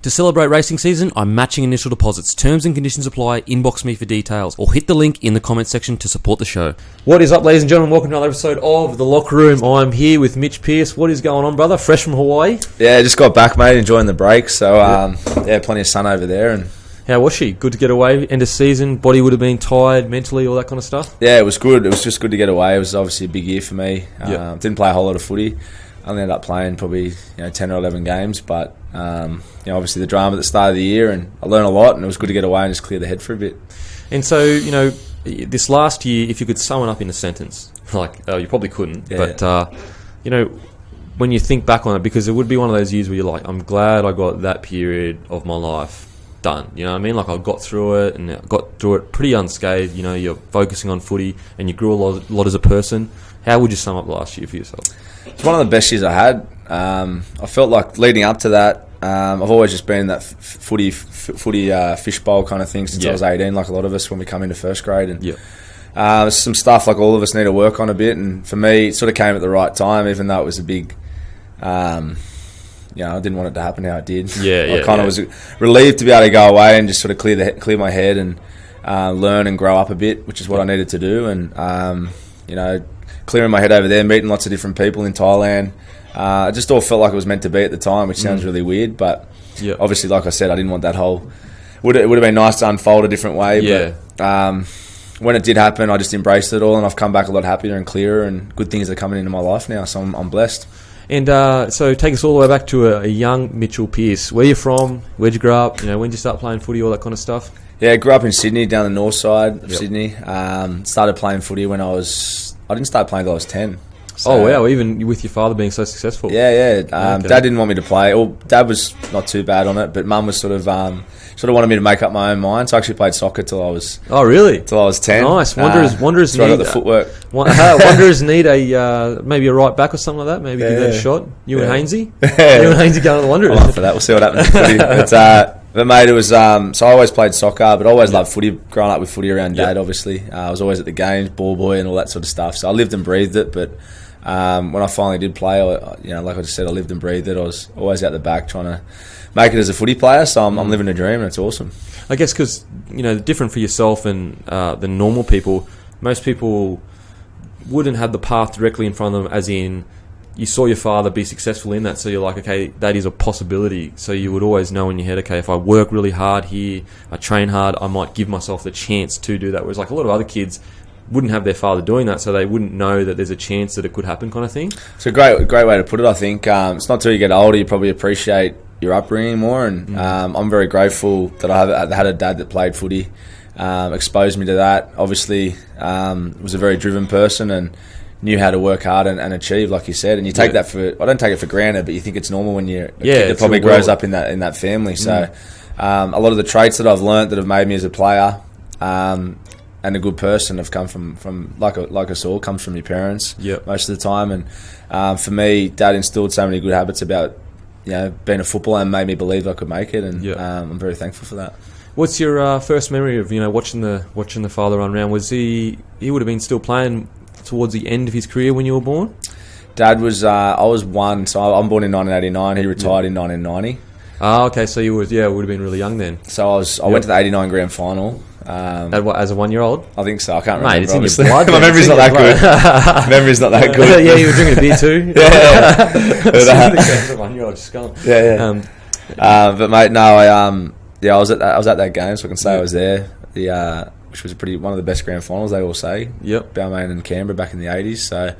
To celebrate racing season, I'm matching initial deposits. Terms and conditions apply. Inbox me for details or hit the link in the comment section to support the show. What is up, ladies and gentlemen? Welcome to another episode of The Locker Room. I'm here with Mitch Pearce. What is going on, brother? Fresh from Hawaii? Yeah, just got back, mate. Enjoying the break. So, plenty of sun over there. And how was she? Good to get away? End of season? Body would have been tired mentally, all that kind of stuff? Yeah, it was good. It was just good to get away. It was obviously a big year for me. Didn't play a whole lot of footy. I only ended up playing probably 10 or 11 games, but obviously the drama at the start of the year, and I learned a lot, and it was good to get away and just clear the head for a bit. And so, this last year, if you could sum it up in a sentence, you probably couldn't, but when you think back on it, because it would be one of those years where you're like, I'm glad I got that period of my life done. You know what I mean? Like, I got through it, and I got through it pretty unscathed. You're focusing on footy, and you grew a lot as a person. How would you sum up the last year for yourself? It's one of the best years I had. I felt like leading up to that, I've always just been in that footy fishbowl kind of thing since I was 18, like a lot of us when we come into first grade. And some stuff like all of us need to work on a bit. And for me, it sort of came at the right time, even though it was a big... I didn't want it to happen how it did. I kind of was relieved to be able to go away and just sort of clear my head and learn and grow up a bit, which is what I needed to do. And clearing my head over there, meeting lots of different people in Thailand. It just all felt like it was meant to be at the time, which sounds really weird, but obviously, like I said, I didn't want that whole... It would have been nice to unfold a different way, but when it did happen, I just embraced it all, and I've come back a lot happier and clearer, and good things are coming into my life now, so I'm blessed. And so take us all the way back to a young Mitchell Pearce. Where you from? Where'd you grow up? When did you start playing footy, all that kind of stuff? Yeah, I grew up in Sydney, down the north side of Sydney. Started playing footy when I didn't start playing until I was 10. So, oh, wow. Even with your father being so successful. Yeah. Dad didn't want me to play. Well, Dad was not too bad on it, but Mum was sort of wanted me to make up my own mind. So I actually played soccer till I was... Oh, really? Till I was 10. Nice. Wanderers so I got the footwork. Wanderers need maybe a right back or something like that. Maybe give that a shot. You and Hainsey? You and Hainsey going to the Wanderers. I'm up for that. We'll see what happens in footy. But mate, it was... so I always played soccer, but I always loved footy. Growing up with footy around Dad, obviously. I was always at the games, ball boy and all that sort of stuff. So I lived and breathed it, but... when I finally did play, like I just said, I lived and breathed it. I was always out the back trying to make it as a footy player, so I'm living a dream, and it's awesome. I guess because, different for yourself and the normal people, most people wouldn't have the path directly in front of them, as in, you saw your father be successful in that, so you're like, okay, that is a possibility. So you would always know in your head, okay, if I work really hard here, I train hard, I might give myself the chance to do that. Whereas like a lot of other kids wouldn't have their father doing that, so they wouldn't know that there's a chance that it could happen, kind of thing. It's a great way to put it, I think. It's not till you get older you probably appreciate your upbringing more, and I'm very grateful that I had a dad that played footy, exposed me to that. Obviously, was a very driven person and knew how to work hard and achieve, like you said. And you take that for... I don't take it for granted, but you think it's normal when you're a kid that probably grows up in that family. So a lot of the traits that I've learnt that have made me as a player... and a good person have come from like us all, comes from your parents most of the time. And for me, Dad instilled so many good habits about being a footballer and made me believe I could make it, and I'm very thankful for that. What's your first memory of watching the father run around? Was he would have been still playing towards the end of his career when you were born? Dad was I was one, so I'm born in 1989. He retired in 1990. Ah, okay, so you would have been really young then. So I went to the 89 grand final. As a 1-year-old? I think so. I can't remember. Mate, it's obviously in your blood. My memory's not that good. Memory's not that good. Yeah, you were drinking a beer too. Yeah. 1-year-old just gone. Yeah. But mate, no, I was at that game, so I can say I was there. Which was one of the best grand finals, they all say. Yep. Balmain and Canberra back in the 80s. So.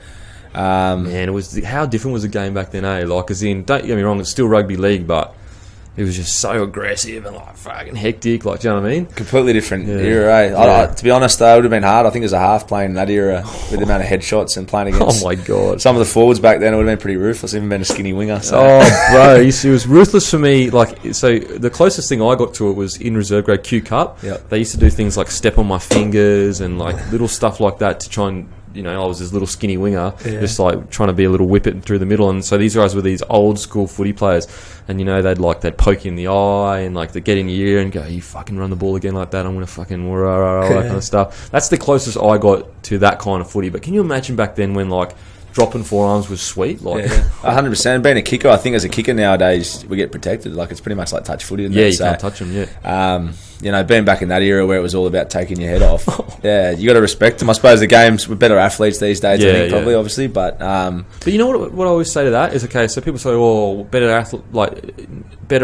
Man, it was how different was the game back then, eh? Like, as in, don't get me wrong, it's still rugby league, but it was just so aggressive and like fucking hectic. Like, do you know what I mean? Completely different era, eh? To be honest, though, it would have been hard. I think as a half playing in that era with the amount of headshots and playing against. Oh my god! Some of the forwards back then, it would have been pretty ruthless. Even being a skinny winger. So. Oh, bro, it was ruthless for me. Like, so the closest thing I got to it was in reserve grade Q Cup. Yep. They used to do things like step on my fingers and like little stuff like that to try and. I was this little skinny winger, just like trying to be a little whippet through the middle. And so these guys were these old school footy players, and they'd poke you in the eye and like they'd get in your ear and go, "You fucking run the ball again like that, I'm gonna fucking all that kind of stuff." That's the closest I got to that kind of footy. But can you imagine back then when like dropping forearms was sweet. Like 100%. Being a kicker, I think as a kicker nowadays we get protected. Like it's pretty much like touch footy. Yeah, you can't touch them. Yeah. Being back in that era where it was all about taking your head off. Yeah, you got to respect them. I suppose the games with better athletes these days. I think probably obviously, but you know what I always say to that is okay. So people say, "Oh, better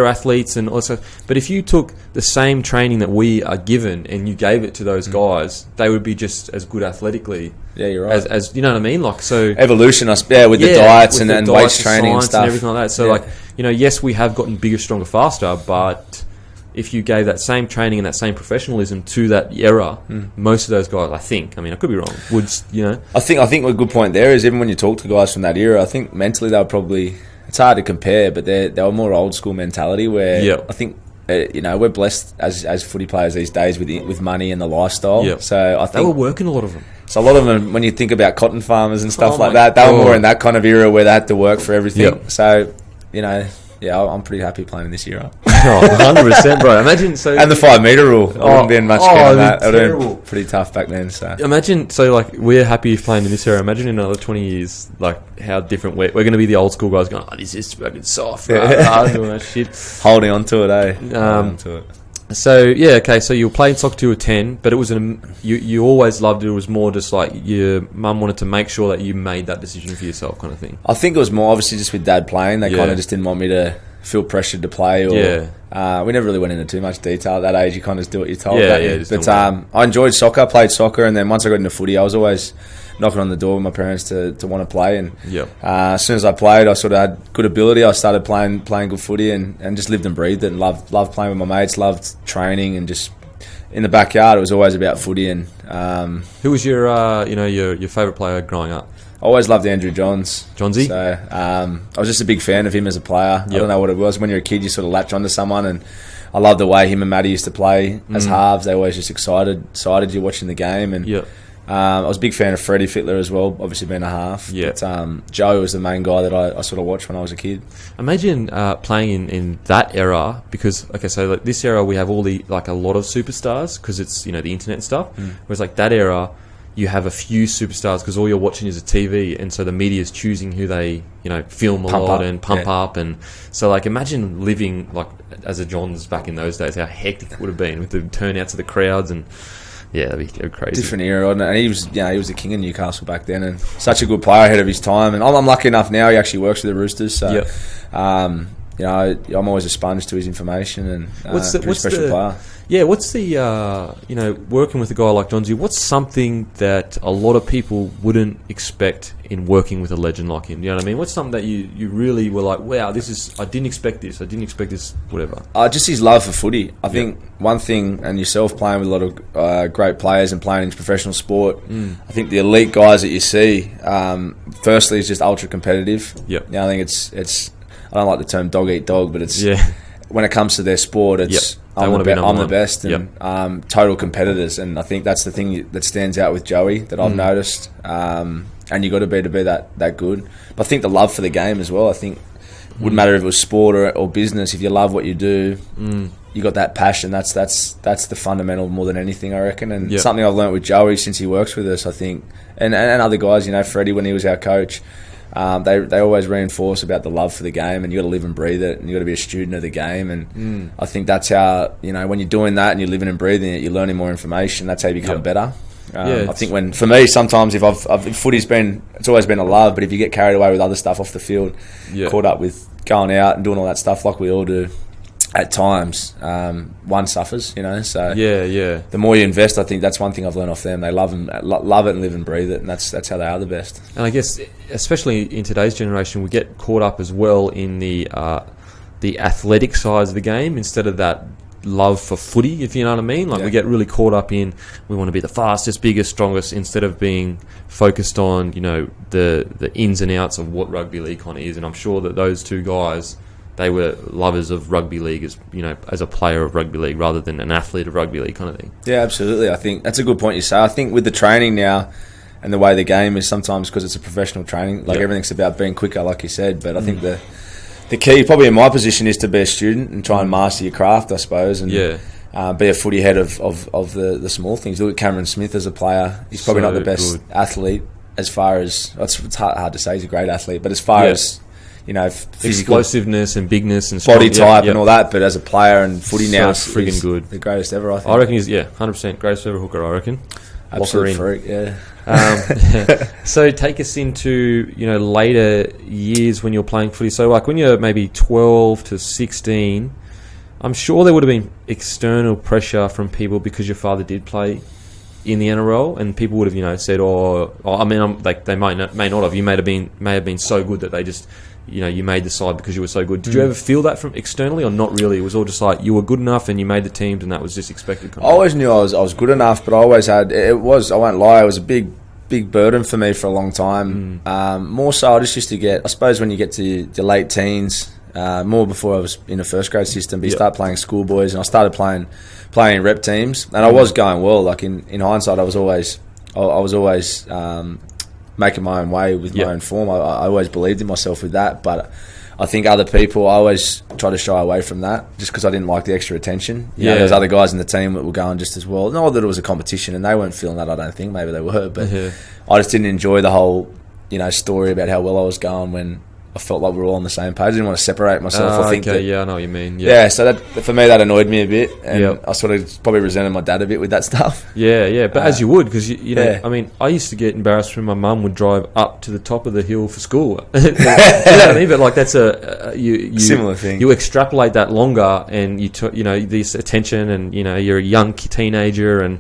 athletes and also," but if you took the same training that we are given and you gave it to those guys, they would be just as good athletically. Yeah, you're right. As you know what I mean, like so evolution. With the diets and weights training and stuff and everything like that. So yes, we have gotten bigger, stronger, faster, but if you gave that same training and that same professionalism to that era, most of those guys, I could be wrong, would, I think a good point there is even when you talk to guys from that era, I think mentally they were probably, it's hard to compare, but they were more old school mentality where I think, we're blessed as footy players these days with money and the lifestyle. Yep. So I think they were working, a lot of them. So a lot of them, when you think about cotton farmers and stuff like that, they were more in that kind of era where they had to work for everything. Yep. So, I'm pretty happy playing in this era. 100%, bro. Imagine and the 5 metre rule. I wouldn't be in much game on that. It would have been pretty tough back then. So imagine, we're happy playing in this era. Imagine in another 20 years, how different we're going to be. The old school guys going, this is fucking soft, doing that shit, holding on to it, holding on to it. So so you were playing soccer till you were 10, but it was you always loved it. It was more just like your mum wanted to make sure that you made that decision for yourself, kind of thing. I think it was more obviously just with Dad playing. They kind of just didn't want me to feel pressured to play. Or we never really went into too much detail at that age. You kind of just do what you're told. But I enjoyed soccer. I played soccer, and then once I got into footy, I was always knocking on the door with my parents to want to play. And as soon as I played, I sort of had good ability. I started playing good footy and just lived and breathed it and loved playing with my mates, loved training, and just in the backyard it was always about footy. And who was your favourite player growing up? I always loved Andrew Johns. Johnsy? So I was just a big fan of him as a player. I don't know what it was. When you're a kid, you sort of latch onto someone, and I loved the way him and Matty used to play as halves. They always just excited you watching the game. And I was a big fan of Freddie Fittler as well, obviously being a half. Yeah. But Joe was the main guy that I sort of watched when I was a kid. Imagine playing in that era, because this era we have all the a lot of superstars because it's the internet and stuff. Whereas that era, you have a few superstars because all you're watching is a TV, and so the media is choosing who they film a lot and pump up. And so imagine living as a Johns back in those days, how hectic it would have been with the turnouts of the crowds. And that'd be crazy. Different era, wasn't it? And he was the king of Newcastle back then, and such a good player ahead of his time. And I'm lucky enough now; he actually works with the Roosters. So, I'm always a sponge to his information, and what's a special player. Yeah, what's the working with a guy like Johnsy? What's something that a lot of people wouldn't expect in working with a legend like him? You know what I mean? What's something that you really were like, wow, I didn't expect this, whatever. Just his love for footy. I think one thing, and yourself playing with a lot of great players and playing in professional sport, I think the elite guys that you see, firstly, is just ultra competitive. Yep. I think it's I don't like the term dog eat dog, but it's when it comes to their sport, it's I'm the best, and total competitors. And I think that's the thing that stands out with Joey that I've noticed. And you got to be that good. But I think the love for the game as well. I think it wouldn't matter if it was sport or business. If you love what you do, you got that passion. That's the fundamental more than anything, I reckon. And something I've learnt with Joey since he works with us, I think, and other guys. Freddie when he was our coach. They always reinforce about the love for the game, and you got to live and breathe it, and you got to be a student of the game. And I think that's how when you're doing that and you're living and breathing it, you're learning more information. That's how you become better. I think for me, sometimes if footy's it's always been a love, but if you get carried away with other stuff off the field, caught up with going out and doing all that stuff like we all do, at times one suffers. So the more you invest, I think that's one thing I've learned off them. They love it and live and breathe it, and that's how they are the best. And I guess especially in today's generation, we get caught up as well in the athletic side of the game instead of that love for footy, if you know what I mean. We get really caught up in, we want to be the fastest, biggest, strongest, instead of being focused on the ins and outs of what rugby league kind of is. And I'm sure that those two guys, they were lovers of rugby league as a player of rugby league rather than an athlete of rugby league kind of thing. Yeah, absolutely. I think that's a good point you say. I think with the training now and the way the game is, sometimes because it's a professional training, everything's about being quicker, like you said. But I think the key, probably in my position, is to be a student and try and master your craft, I suppose. And be a footy head of the small things. Look at Cameron Smith as a player. He's probably not the best athlete as far as it's hard to say he's a great athlete, but as far as physical explosiveness and bigness and body type and all that, but as a player and footy so now, friggin' good, the greatest ever. I reckon he's 100% greatest ever hooker. I reckon. Absolute freak, yeah. So take us into later years when you're playing footy. So like when you're maybe 12 to 16, I'm sure there would have been external pressure from people because your father did play in the NRL, and people would have said, they may not have. You may have been so good that they just you made the side because you were so good. Did you ever feel that from externally, or not really? It was all just like you were good enough and you made the teams, and that was just expected. I always knew I was good enough, but I always had I won't lie, it was a big burden for me for a long time. More so, I just used to get, I suppose, when you get to your late teens, more before I was in a first grade system, but you start playing schoolboys, and I started playing in rep teams, and I was going well. Like in hindsight, I was always making my own way with my own form. I always believed in myself with that, but I think other people, I always try to shy away from that just because I didn't like the extra attention. There's other guys in the team that were going just as well. Not that it was a competition, and they weren't feeling that, I don't think. Maybe they were, but I just didn't enjoy the whole story about how well I was going when I felt like we were all on the same page. I didn't want to separate myself. I think I know what you mean. So that, for me, that annoyed me a bit, and I sort of probably resented my dad a bit with that stuff. But as you would, because I mean, I used to get embarrassed when my mum would drive up to the top of the hill for school. You know what I mean? But like that's you similar thing. You extrapolate that longer, and this attention, and you're a young teenager, and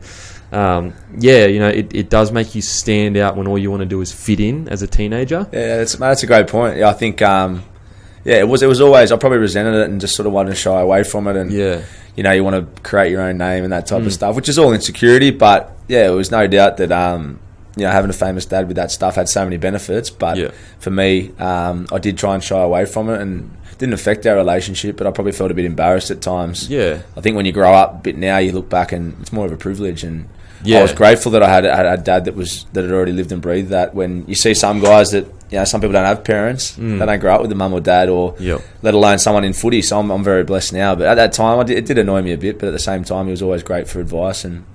it does make you stand out when all you want to do is fit in as a teenager. Yeah, that's a great point. Yeah, I think it was always, I probably resented it and just sort of wanted to shy away from it, and you want to create your own name and that type of stuff, which is all insecurity. But it was no doubt that having a famous dad with that stuff had so many benefits. But for me, I did try and shy away from it, and it didn't affect our relationship, but I probably felt a bit embarrassed at times. I think when you grow up a bit now, you look back and it's more of a privilege, and I was grateful that I had a dad that had already lived and breathed that. When you see some guys that some people don't have parents, they don't grow up with a mum or dad, or let alone someone in footy. So I'm very blessed now. But at that time, it did annoy me a bit. But at the same time, he was always great for advice and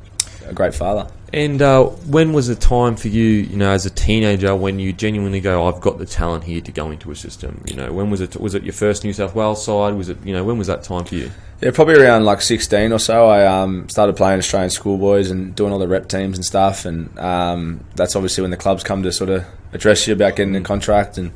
a great father. And when was the time for you, as a teenager, when you genuinely go, I've got the talent here to go into a system? When was it? Was it your first New South Wales side? Was it? When was that time for you? Yeah, probably around like 16 or so. I started playing Australian schoolboys and doing all the rep teams and stuff. And that's obviously when the clubs come to sort of address you about getting a contract. And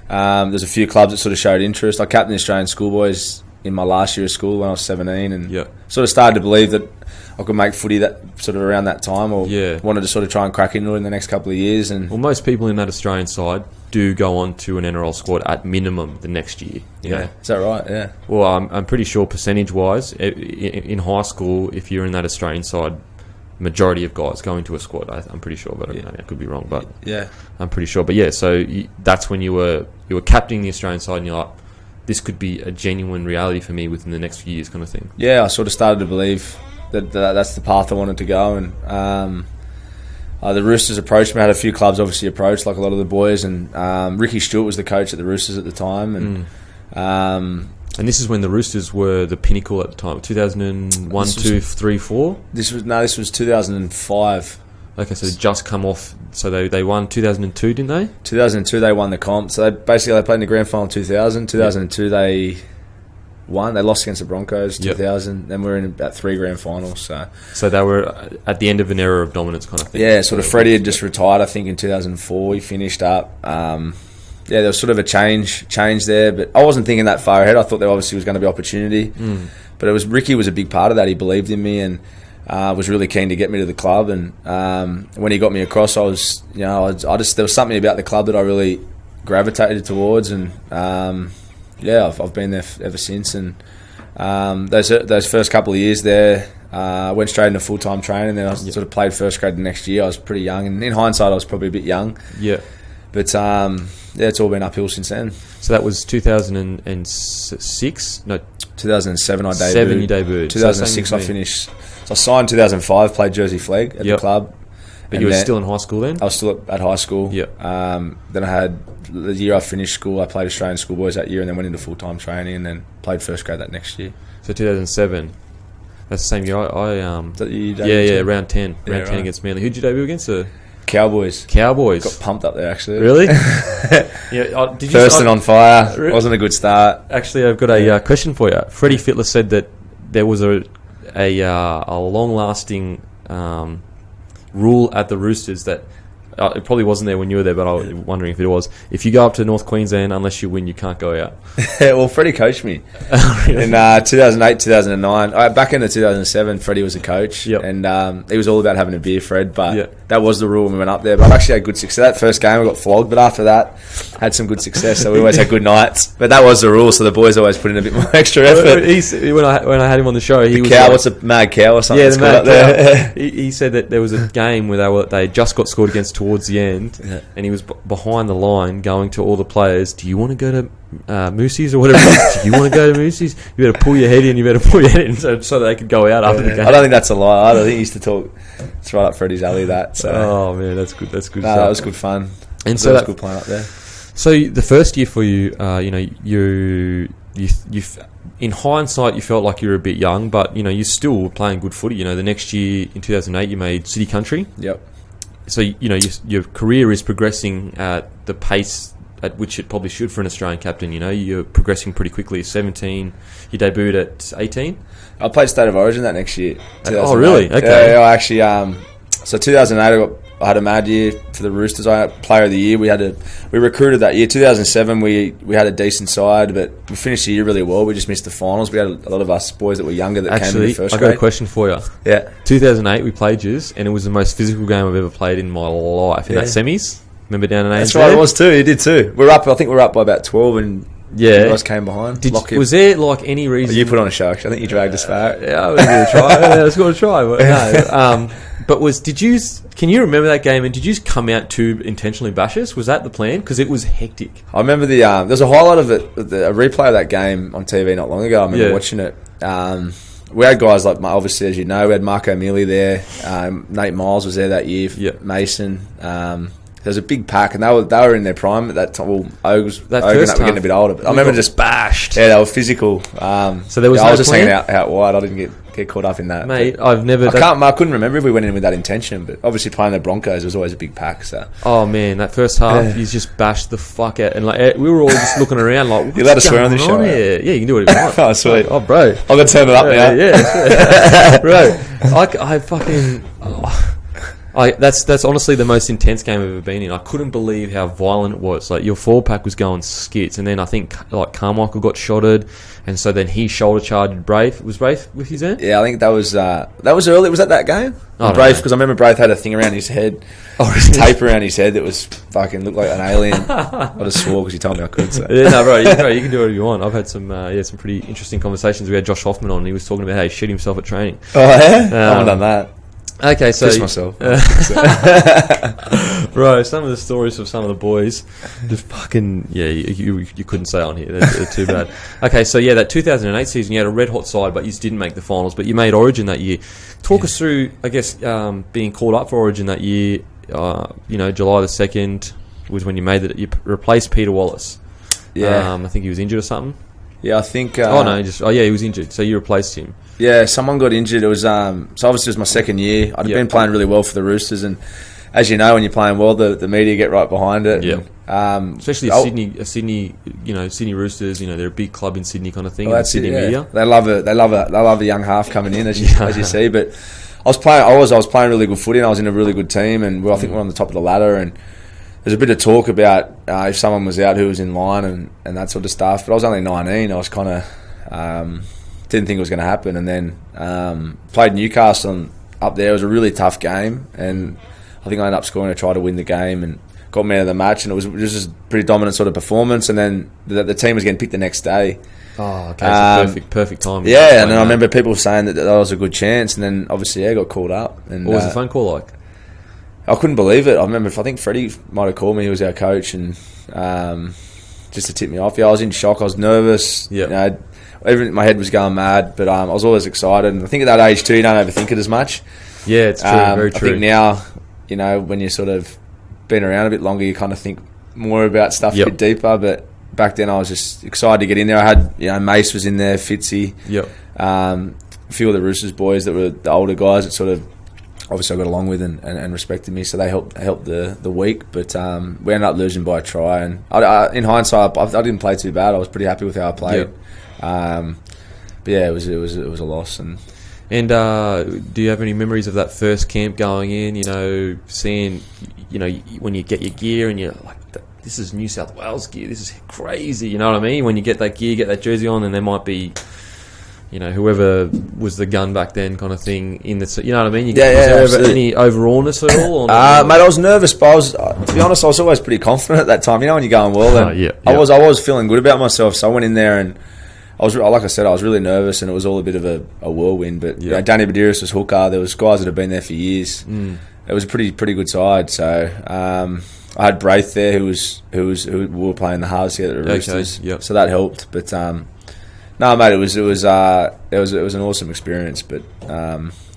there's a few clubs that sort of showed interest. I captained the Australian schoolboys in my last year of school when I was 17, and sort of started to believe that I could make footy that sort of around that time, or wanted to sort of try and crack into it in the next couple of years. And most people in that Australian side do go on to an NRL squad at minimum the next year. Is that right? Yeah. Well, I'm pretty sure percentage-wise, in high school, if you're in that Australian side, majority of guys go into a squad. I'm pretty sure, but I could be wrong. But I'm pretty sure. But so that's when you were captaining the Australian side, and you're like, this could be a genuine reality for me within the next few years, kind of thing. Yeah, I sort of started to believe that's the path I wanted to go, and the Roosters approached me. I had a few clubs obviously approached, like a lot of the boys, and Ricky Stewart was the coach at the Roosters at the time, and this is when the Roosters were the pinnacle at the time, 2001, 2, 3, 4? This was 2005. Okay, so they just come off. So they won 2002, didn't they? 2002 they won the comp. So they played in the grand final in 2000. 2002 they won. They lost against the Broncos 2000. Then we're in about 3 grand finals. So they were at the end of an era of dominance, kind of thing. Yeah, sort of. Freddie had just retired, I think, in 2004. He finished up. There was sort of a change there, but I wasn't thinking that far ahead. I thought there obviously was going to be opportunity, but Ricky was a big part of that. He believed in me and was really keen to get me to the club. And when he got me across, I was, there was something about the club that I really gravitated towards, and I've been there ever since. And those first couple of years there, I went straight into full-time training, and then I sort of played first grade the next year. I was pretty young, and in hindsight I was probably a bit young. But it's all been uphill since then. So that was 2006? No, 2007 I debuted. 7 you debuted. 2006 I finished. So I signed 2005, played Jersey Flag at the club. But you were still in high school then? I was still at high school. Then I had the year I finished school, I played Australian schoolboys that year, and then went into full-time training, and then played first grade that next year. So 2007. That's the same year. Round 10. Round 10 against Manly. Who'd you debut against? Cowboys. Got pumped up there, actually. Really? Yeah. Did you First and on fire. Wasn't a good start. Actually, I've got a question for you. Freddie Fittler said that there was a long-lasting rule at the Roosters that it probably wasn't there when you were there, but I was wondering if it was. If you go up to North Queensland, unless you win, you can't go out. Well, Freddie coached me in 2008, 2009. Back in 2007, Freddie was a coach, and he was all about having a beer, Fred, but that was the rule when we went up there. But I've actually had good success. That first game, I got flogged, but after that, had some good success, so we always had good nights. But that was the rule, so the boys always put in a bit more extra effort. When I had him on the show, he was what's a mad cow or something? Yeah, the mad cow. He said that there was a game where they just got scored against towards the end, and he was behind the line going to all the players, do you want to go to Moosey's or whatever it is? Do you want to go to Moosey's? You better pull your head in, so they could go out after the game. I don't think that's a lie. I don't think he used to talk. It's right up Freddie's alley, that. So. Oh, man, that's good. That's good. No, that was good fun. And so that was good playing up there. So the first year for you, you in hindsight, you felt like you were a bit young, but, you still were playing good footy. The next year, in 2008, you made City Country. Yep. So, your career is progressing at the pace at which it probably should for an Australian captain. You're progressing pretty quickly. 17, you debuted at 18? I played State of Origin that next year. Oh, really? Okay. Yeah, I actually... so 2008, I had a mad year for the Roosters. I had Player of the Year. We recruited that year. 2007, we had a decent side, but we finished the year really well. We just missed the finals. We had a lot of us boys that were younger that came in the first grade. I got a question for you. Yeah. 2008, we played yous, and it was the most physical game I've ever played in my life. In that semis, remember down in ANZ? That's right, it was too. You did too. I think we're up by about 12, and you guys came behind. Was there any reason? You put on a show. Actually. I think you dragged us back. Yeah, I was going to try. I was going to try. But no. But can you remember that game, and did you come out too intentionally bash us? Was that the plan? Because it was hectic. I remember there's a highlight of it, a replay of that game on TV not long ago. I remember watching it. We had guys like, obviously, as you know, we had Marco Mealy there. Nate Miles was there that year. Mason. There was a big pack, and they were in their prime at that time. Well, Ogs were getting a bit older. But I remember just bashed. Yeah, they were physical. So there was I was just hanging out wide. I didn't get caught up in that. Mate, I couldn't remember if we went in with that intention, but obviously playing the Broncos was always a big pack. So. Oh man, that first half, he's just bashed the fuck out, and we were all just looking around like, you let us swear on this show? Yeah, you can do whatever you want. Oh sweet. Oh bro, I've got to turn it up now. Yeah, bro. I fucking. That's honestly the most intense game I've ever been in. I couldn't believe how violent it was. Like, your forward pack was going skits, and then I think Carmichael got shotted, and so then he shoulder charged Braith. Was Braith with his end? Yeah, I think that was early. Was that game? Braith, because I remember Braith had a thing around his head, tape around his head that was fucking looked like an alien. I just swore because he told me I could. So. Yeah, no, bro, you can do whatever you want. I've had some pretty interesting conversations. We had Josh Hoffman on, and he was talking about how he shit himself at training. Oh yeah, I haven't done that. Okay, so piss myself. Bro, some of the stories of some of the boys, just fucking you couldn't say on here. They're too bad. Okay, so that 2008 season, you had a red hot side, but you just didn't make the finals. But you made Origin that year. Talk us through, I guess, being called up for Origin that year. July the 2nd was when you made it. You replaced Peter Wallace. Yeah, I think he was injured or something. Yeah, I think. He was injured. So you replaced him. Yeah, someone got injured. It was so obviously it was my second year. I'd been playing really well for the Roosters, and as you know, when you're playing well, the media get right behind it. Yeah. Especially Sydney, Sydney Roosters. They're a big club in Sydney, kind of thing. Well, Sydney media. They love a young half coming in, as you see. But I was playing really good footy, and I was in a really good team, and I think we're on the top of the ladder. And there's a bit of talk about if someone was out who was in line and that sort of stuff. But I was only 19. I was kind of didn't think it was going to happen, and then played Newcastle up there. It was a really tough game, and I think I ended up scoring a try to win the game and got man of the match, and it was just a pretty dominant sort of performance. And then the team was getting picked the next day. Oh, okay, so perfect time. Yeah, and then I remember people saying that was a good chance, and then obviously I got called up. And what was the phone call like? I couldn't believe it. I think Freddie might have called me. He was our coach, and just to tip me off. Yeah, I was in shock. I was nervous. Yeah. My head was going mad, but I was always excited. And I think at that age too, you don't overthink it as much. Yeah, it's true. Very true. I think now, when you're sort of been around a bit longer, you kind of think more about stuff a bit deeper. But back then, I was just excited to get in there. I had, Mace was in there, Fitzy. Yep. A few of the Roosters boys that were the older guys that sort of obviously I got along with and respected me, so they helped the week. But we ended up losing by a try, and in hindsight, I didn't play too bad. I was pretty happy with how I played. Yep. But yeah, it was a loss. And do you have any memories of that first camp going in? You know, seeing, you know, when you get your gear and you're like, this is New South Wales gear. This is crazy. You know what I mean? When you get that gear, get that jersey on, and there might be, you know, whoever was the gun back then kind of thing in the... You know what I mean? Was there any overallness at all? Mate, I was nervous, but I was, to be honest, I was always pretty confident at that time. You know, when you're going well, I was feeling good about myself, so I went in there and like I said, I was really nervous, and it was all a bit of a whirlwind. But you know, Danny Badiris was hooker. There was guys that had been there for years. It was a pretty good side. So I had Braith there, who we were playing the halves together at the Roosters. Yep. So that helped. But no, mate, it was an awesome experience. But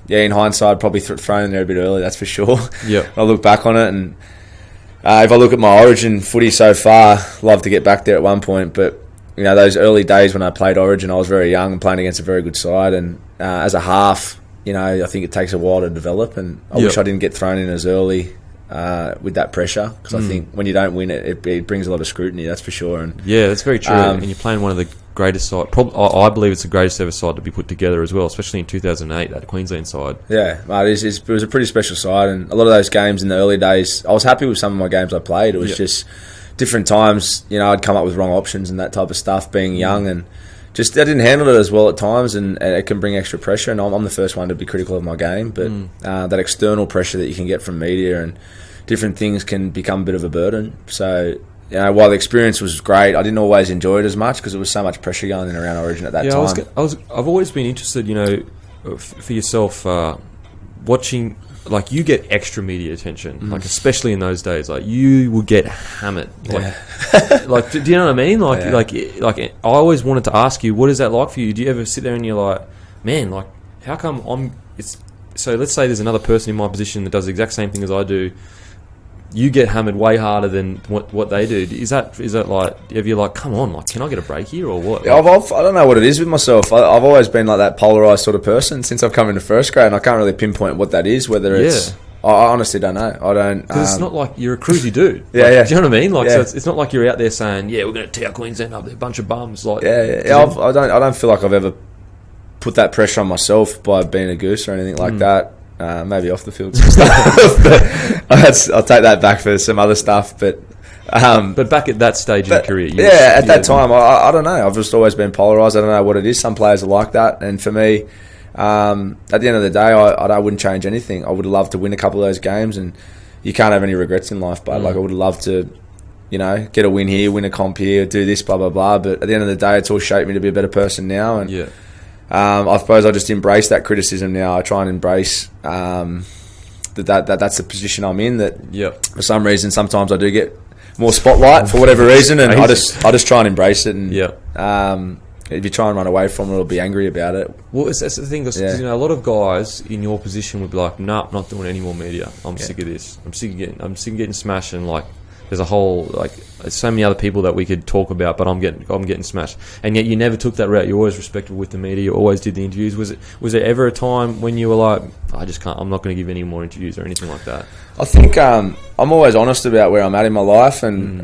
in hindsight, I'd probably thrown in there a bit early. That's for sure. Yeah. I look back on it, and if I look at my Origin footy so far, love to get back there at one point. But you know, those early days when I played Origin, I was very young and playing against a very good side. And as a half, you know, I think it takes a while to develop. And I wish I didn't get thrown in as early with that pressure, because I think when you don't win it brings a lot of scrutiny. That's for sure. And yeah, that's very true. And you're playing one of the greatest side. I believe it's the greatest ever side to be put together as well, especially in 2008, that Queensland side. Yeah, mate, it was a pretty special side, and a lot of those games in the early days, I was happy with some of my games I played. It was just different times. You know, I'd come up with wrong options and that type of stuff, being young, and just I didn't handle it as well at times, and it can bring extra pressure. And I'm the first one to be critical of my game, but that external pressure that you can get from media and different things can become a bit of a burden. So, you know, while the experience was great, I didn't always enjoy it as much because there was so much pressure going in around Origin at that time. I've always been interested, you know, for yourself, watching, like, you get extra media attention, like, especially in those days, like, you would get hammered. Like, like, do you know what I mean? Like, like, I always wanted to ask you, what is that like for you? Do you ever sit there and you're like, man, like, how come so let's say there's another person in my position that does the exact same thing as I do. You get hammered way harder than what they do. Is that like, have you like, come on, like, can I get a break here or what? Yeah, I don't know what it is with myself. I've always been like that polarised sort of person since I've come into first grade, and I can't really pinpoint what that is, whether it's... I honestly don't know. I don't... Because it's not like you're a cruisy dude. Do you know what I mean? Like, so it's not like you're out there saying, yeah, we're going to tear Queensland up, they're a bunch of bums. Like, I don't feel like I've ever put that pressure on myself by being a goose or anything like that. Maybe off the field stuff. I'll take that back for some other stuff. But back at that stage in your career, at that time, I don't know. I've just always been polarised. I don't know what it is. Some players are like that, and for me, at the end of the day, I wouldn't change anything. I would love to win a couple of those games, and you can't have any regrets in life. But like, I would love to, you know, get a win here, win a comp here, do this, blah blah blah. But at the end of the day, it's all shaped me to be a better person now. And I suppose I just embrace that criticism now. I try and embrace that's the position I'm in. That for some reason, sometimes I do get more spotlight for whatever reason, and I just try and embrace it. And if you try and run away from it or be angry about it, well, that's the thing. Because you know, a lot of guys in your position would be like, "Nah, I'm not doing any more media. I'm sick of this. I'm sick of getting smashed." And like, there's a whole, like, so many other people that we could talk about, but I'm getting smashed. And yet you never took that route. You're always respectful with the media. You always did the interviews. Was there ever a time when you were like, I just can't, I'm not going to give any more interviews or anything like that? I think I'm always honest about where I'm at in my life, and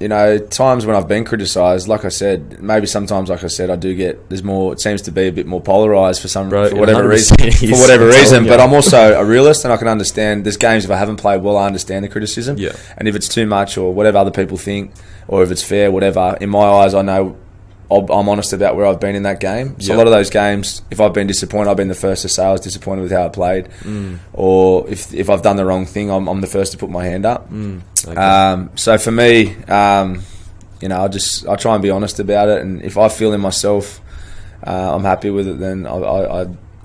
you know, times when I've been criticised, like I said, maybe sometimes, like I said, there's more, it seems to be a bit more polarised for whatever reason, but I'm also a realist, and I can understand there's games if I haven't played well, I understand the criticism, and if it's too much or whatever other people think, or if it's fair, whatever, in my eyes, I know I'm honest about where I've been in that game. So a lot of those games, if I've been disappointed, I've been the first to say I was disappointed with how I played, or if I've done the wrong thing, I'm the first to put my hand up. Okay. So for me, you know, I try and be honest about it, and if I feel in myself I'm happy with it, then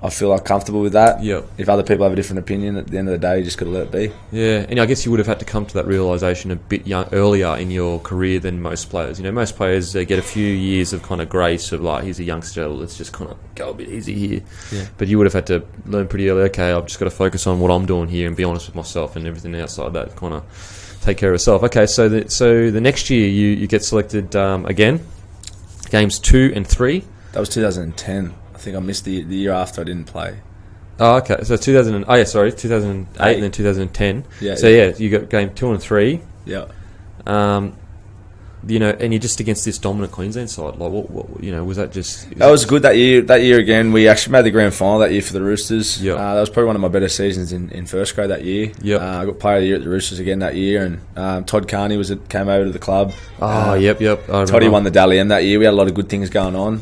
I feel like comfortable with that. If other people have a different opinion, at the end of the day, you just got to let it be. Yeah, and I guess you would have had to come to that realisation a bit earlier in your career than most players. You know, most players get a few years of kind of grace of like, here's a youngster, let's just kind of go a bit easy here. But you would have had to learn pretty early, okay, I've just got to focus on what I'm doing here and be honest with myself, and everything outside that kind of take care of itself. Okay, so the next year you get selected again, games 2 and 3. That was 2010. I think I missed the year after. I didn't play. Oh, okay. So 2008 and then 2010. Yeah. So yeah, you got game 2 and 3. Yeah. You know, and you're just against this dominant Queensland side. Like, what you know, was that just... That was good that year. That year again, we actually made the grand final that year for the Roosters. Yep. That was probably one of my better seasons in first grade that year. Yep. I got player of the year at the Roosters again that year, and Todd Carney came over to the club. Yep. Toddy won the Dally M that year. We had a lot of good things going on.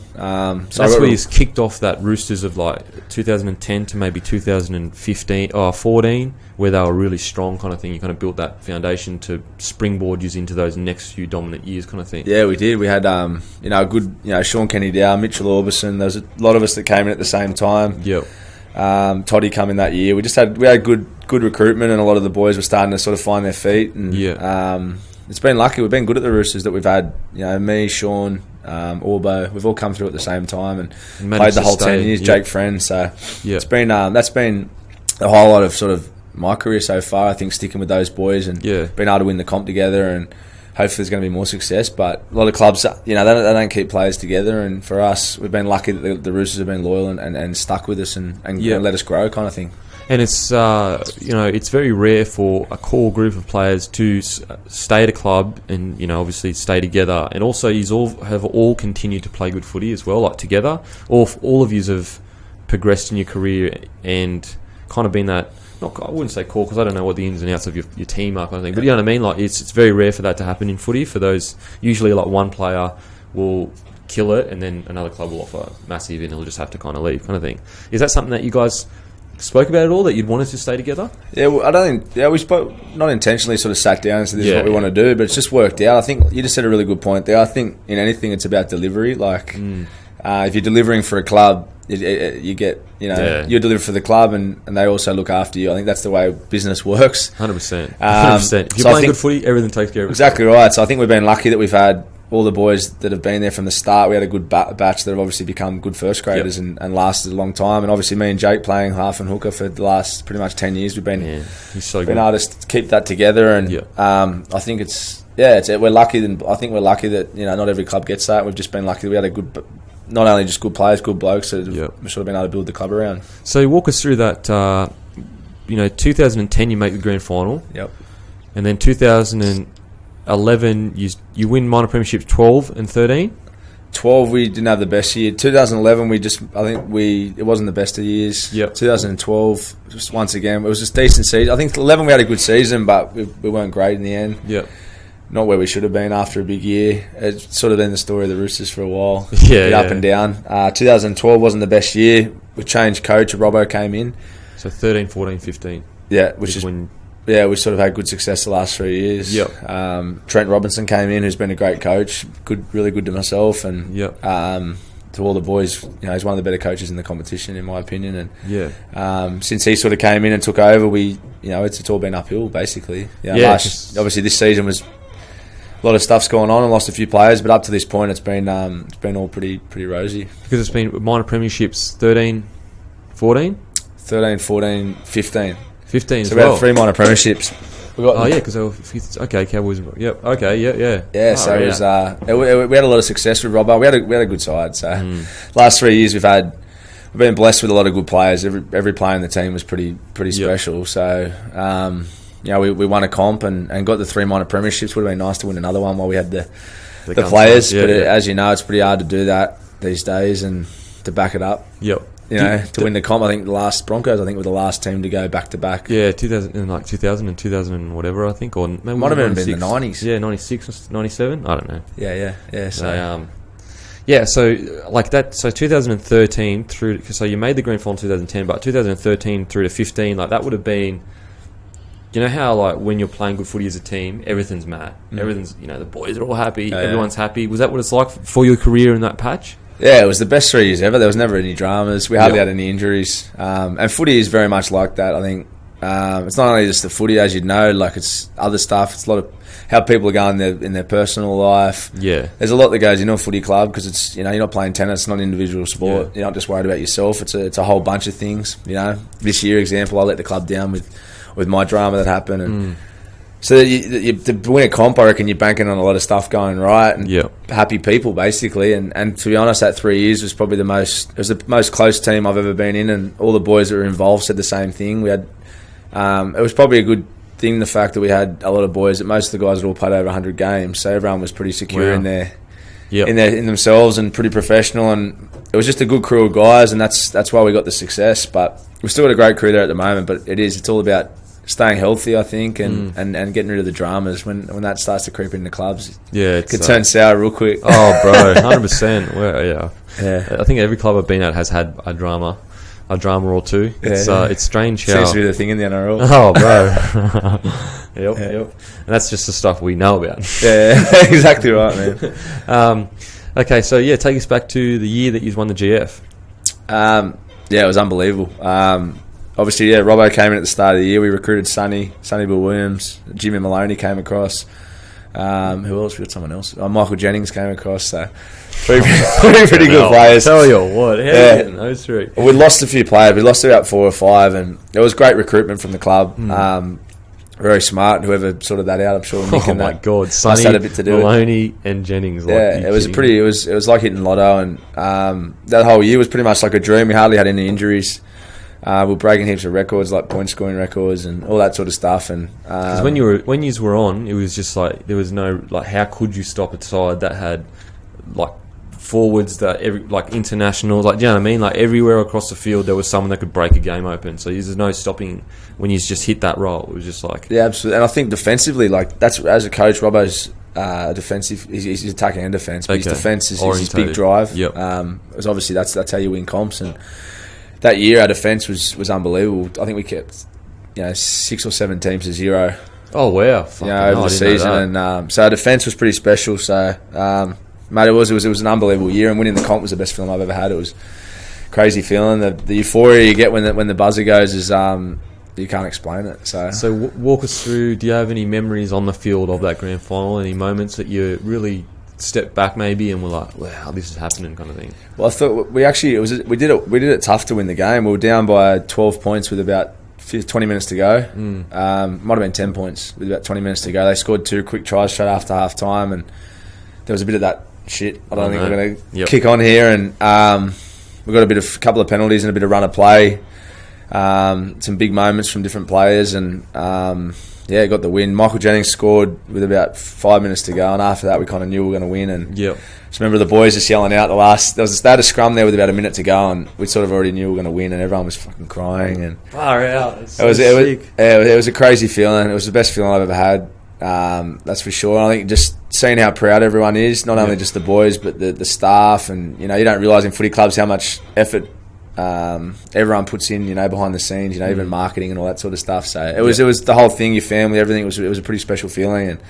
So that's where you kicked off that Roosters of like 2010 to maybe 2015 or 14, where they were really strong kind of thing. You kind of built that foundation to springboard you into those next few dominant years kind of thing. Yeah, we did. We had a good Sean Kenny Dow, Mitchell Orbison. There was a lot of us that came in at the same time. Yep. Toddy come in that year. We had good recruitment, and a lot of the boys were starting to sort of find their feet. And it's been lucky. We've been good at the Roosters that we've had. Me, Sean, Orbo. We've all come through at the same time and played the whole 10 years. Jake Friend. So it's been that's been the highlight of sort of my career so far. I think sticking with those boys and being able to win the comp together, and hopefully there's going to be more success. But a lot of clubs, they don't keep players together, and for us, we've been lucky that the Roosters have been loyal and stuck with us and let us grow, kind of thing. And it's it's very rare for a core group of players to stay at a club and obviously stay together, and also you have all continued to play good footy as well, like together. All of you have progressed in your career and kind of been that. I wouldn't say core, because I don't know what the ins and outs of your team are, kind of thing. But you know what I mean? Like it's very rare for that to happen in footy. For those, usually like one player will kill it, and then another club will offer massive, and he'll just have to kind of leave, kind of thing. Is that something that you guys spoke about at all, that you'd wanted to stay together? Yeah, well, I don't think. Yeah, we spoke, not intentionally sort of sat down and said this is what we want to do, but it's just worked out. I think you just said a really good point there. I think in anything it's about delivery. Like if you're delivering for a club, you get, you deliver for the club, and they also look after you. I think that's the way business works. 100%. 100%. If you're playing good footy, everything takes care of itself. Exactly right. So I think we've been lucky that we've had all the boys that have been there from the start. We had a good batch that have obviously become good first graders and lasted a long time. And obviously me and Jake playing half and hooker for the last pretty much 10 years. We've been able to keep that together. And I think we're lucky. I think we're lucky that not every club gets that. We've just been lucky that we had a good, not only just good players, good blokes that we've sort of been able to build the club around. So walk us through that. 2010 you make the grand final. Yep. And then 2011 you win minor premierships 12 and 13. 12 we didn't have the best year. 2011 it wasn't the best of years. Yep. 2012 just once again it was just decent season. I think 11 we had a good season, but we weren't great in the end. Yep. Not where we should have been after a big year. It's sort of been the story of the Roosters for a while. Up and down. 2012 wasn't the best year. We changed coach. Robbo came in. So 13, 14, 15. Yeah, which is when... Yeah, we sort of had good success the last 3 years. Yep. Trent Robinson came in, who's been a great coach. Really good to myself. And to all the boys, he's one of the better coaches in the competition, in my opinion. And since he sort of came in and took over, it's all been uphill, basically. Obviously this season was... A lot of stuff's going on and lost a few players, but up to this point, it's been all pretty rosy. Because it's been minor premierships 13, 14? 13, 14, 15. 15 so we had 3 minor premierships. Because they were okay, Cowboys. Yep. Okay. Yeah. Yeah. So it was. We had a lot of success with Robbo. We had a good side. So last 3 years we've been blessed with a lot of good players. Every player in the team was pretty special. So. We won a comp and got the 3 minor premierships. Would have been nice to win another one while we had the players. As you know, it's pretty hard to do that these days and to back it up. Yep. To win the comp, I think the last Broncos, were the last team to go back to back. Yeah, 2000 and 2000 and whatever, I think, or maybe might have even been the 90s. Yeah, 96, 97. I don't know. Yeah. So like that. So 2013 through. So you made the grand final 2010, but 2013 through to 15, like that would have been. You know how, like, when you're playing good footy as a team, everything's mad. Everything's, the boys are all happy. Everyone's happy. Was that what it's like for your career in that patch? Yeah, it was the best 3 years ever. There was never any dramas. We hardly had any injuries. And footy is very much like that, I think. It's not only just the footy, as you know, like, it's other stuff. It's a lot of how people are going in their personal life. Yeah. There's a lot that goes into a footy club because it's, you're not playing tennis. It's not an individual sport. Yeah. You're not just worried about yourself. It's a whole bunch of things, This year, example, I let the club down with my drama that happened, and So to win a comp, I reckon you're banking on a lot of stuff going right and happy people, basically. And to be honest, that 3 years was probably the most close team I've ever been in, and all the boys that were involved said the same thing. We had it was probably a good thing, the fact that we had a lot of boys, that most of the guys had all played over 100 games, so everyone was pretty secure in themselves and pretty professional, and it was just a good crew of guys, and that's why we got the success. But we've still got a great crew there at the moment, but it's all about staying healthy, I think, and getting rid of the dramas when that starts to creep into clubs. Yeah, it could turn sour real quick. Oh, bro, 100%. Well, yeah. I think every club I've been at has had a drama or two. It's strange how seems to be the thing in the NRL. Oh, bro. Yep. And that's just the stuff we know about. Yeah, exactly right, man. Okay, so take us back to the year that you won the GF. It was unbelievable. Obviously, Robbo came in at the start of the year. We recruited Sonny Bill Williams, Jimmy Maloney came across. Who else? We got someone else. Michael Jennings came across. So pretty good players. Tell you what, how are you getting those three? We lost a few players. We lost about 4 or 5, and it was great recruitment from the club. Very smart. Whoever sorted that out, I'm sure. Nick Oh my God, Sonny, had a bit to do Maloney, and Jennings. It was like hitting lotto, and that whole year was pretty much like a dream. We hardly had any injuries. We were breaking heaps of records, like point scoring records and all that sort of stuff. And because when you were on, it was just like there was no how could you stop a side that had like forwards that internationals, do you know what I mean? Like everywhere across the field there was someone that could break a game open. So there's no stopping when you just hit that role. It was just like absolutely. And I think defensively, that's as a coach, Robbo's defensive. He's attacking and defense, but his defense is his big drive. Because obviously that's how you win comps. And that year, our defence was unbelievable. I think we kept 6 or 7 teams to 0. Oh wow! Over the season, and so our defence was pretty special. So, mate, it was an unbelievable year, and winning the comp was the best feeling I've ever had. It was a crazy feeling. The euphoria you get when the buzzer goes is you can't explain it. So walk us through. Do you have any memories on the field of that grand final? Any moments that you really step back maybe and we're like, wow, this is happening, kind of thing? Well, I thought we did it tough to win the game. We were down by 12 points with about 20 minutes to go. Might have been 10 points with about 20 minutes to go. They scored 2 quick tries straight after half time, and there was a bit of that shit. I don't think we're going to kick on here, and we got a couple of penalties and a bit of run of play. Some big moments from different players, and got the win. Michael Jennings scored with about 5 minutes to go, and after that we kind of knew we were going to win. And just remember the boys just yelling out they had a scrum there with about a minute to go, and we sort of already knew we were going to win, and everyone was fucking crying. And far out. It was a crazy feeling. It was the best feeling I've ever had. That's for sure. And I think just seeing how proud everyone is, not only just the boys but the staff, and you don't realise in footy clubs how much effort everyone puts in, behind the scenes, even marketing and all that sort of stuff. So it was the whole thing, your family, everything. It was a pretty special feeling, and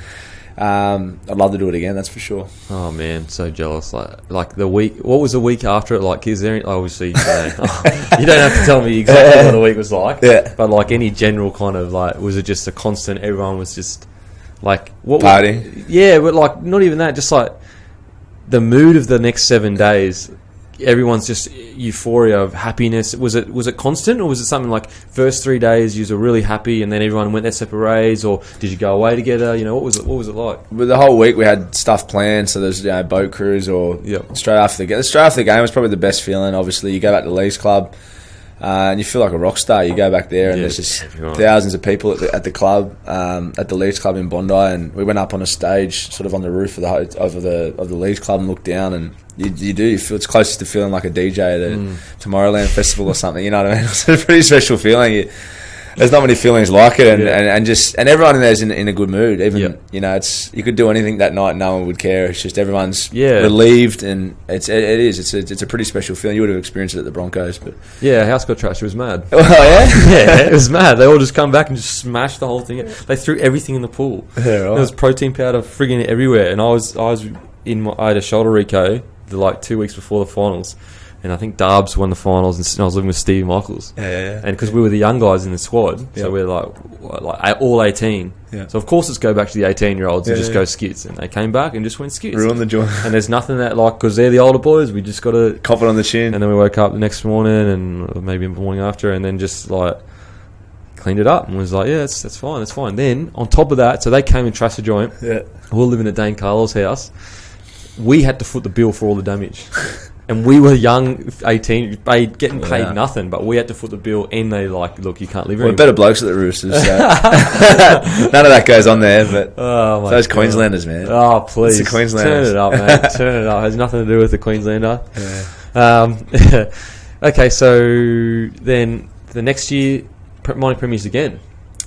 I'd love to do it again. That's for sure. Oh man, so jealous. Like the week. What was the week after it like? Is there obviously you don't have to tell me exactly what the week was like. But like any general kind of was it just a constant? Everyone was just like what party? But like not even that. Just like the mood of the next 7 days. Everyone's just euphoria of happiness. Was it constant, or was it something like first 3 days you were really happy and then everyone went their separate ways, or did you go away together? What was it like? Well, the whole week we had stuff planned, so there's boat cruise or straight after the game. Straight after the game was probably the best feeling. Obviously, you go back to the Leagues Club and you feel like a rock star. You go back there and there's just thousands of people at the club, at the Leagues Club in Bondi, and we went up on a stage, sort of on the roof of the Leagues Club, and looked down, and you feel it's closest to feeling like a DJ at a Tomorrowland festival or something. You know what I mean? It's a pretty special feeling. There's not many feelings like it, and everyone in there's in a good mood. Even it's you could do anything that night, no one would care. It's just everyone's relieved, and it's a pretty special feeling. You would have experienced it at the Broncos, but house got trashed. It was mad. Oh yeah, it was mad. They all just come back and just smashed the whole thing. They threw everything in the pool. Yeah, right. There was protein powder frigging everywhere, and I had a shoulder reco 2 weeks before the finals. And I think Darbs won the finals, and I was living with Steve Michaels. And because we were the young guys in the squad, so we're like all 18. So of course let's go back to the 18-year-olds and just go skits. And they came back and just went skits. Ruined the joint. And there's nothing that because they're the older boys, we just got to cop it on the chin. And then we woke up the next morning, and maybe the morning after, and then just cleaned it up and was like, yeah, that's fine. Then, on top of that, so they came and trashed the joint. Yeah. We were living at Dane Carlo's house. We had to foot the bill for all the damage. And we were young, 18, getting paid nothing, but we had to foot the bill, and they like, look, you can't live here anymore. Better blokes at the Roosters, so none of that goes on there, but those God. Queenslanders, man. Oh, please. It's the Queenslanders. Turn it up, man. Turn it up. It has nothing to do with the Queenslander. Yeah. Okay, so then the next year, mining premiers again.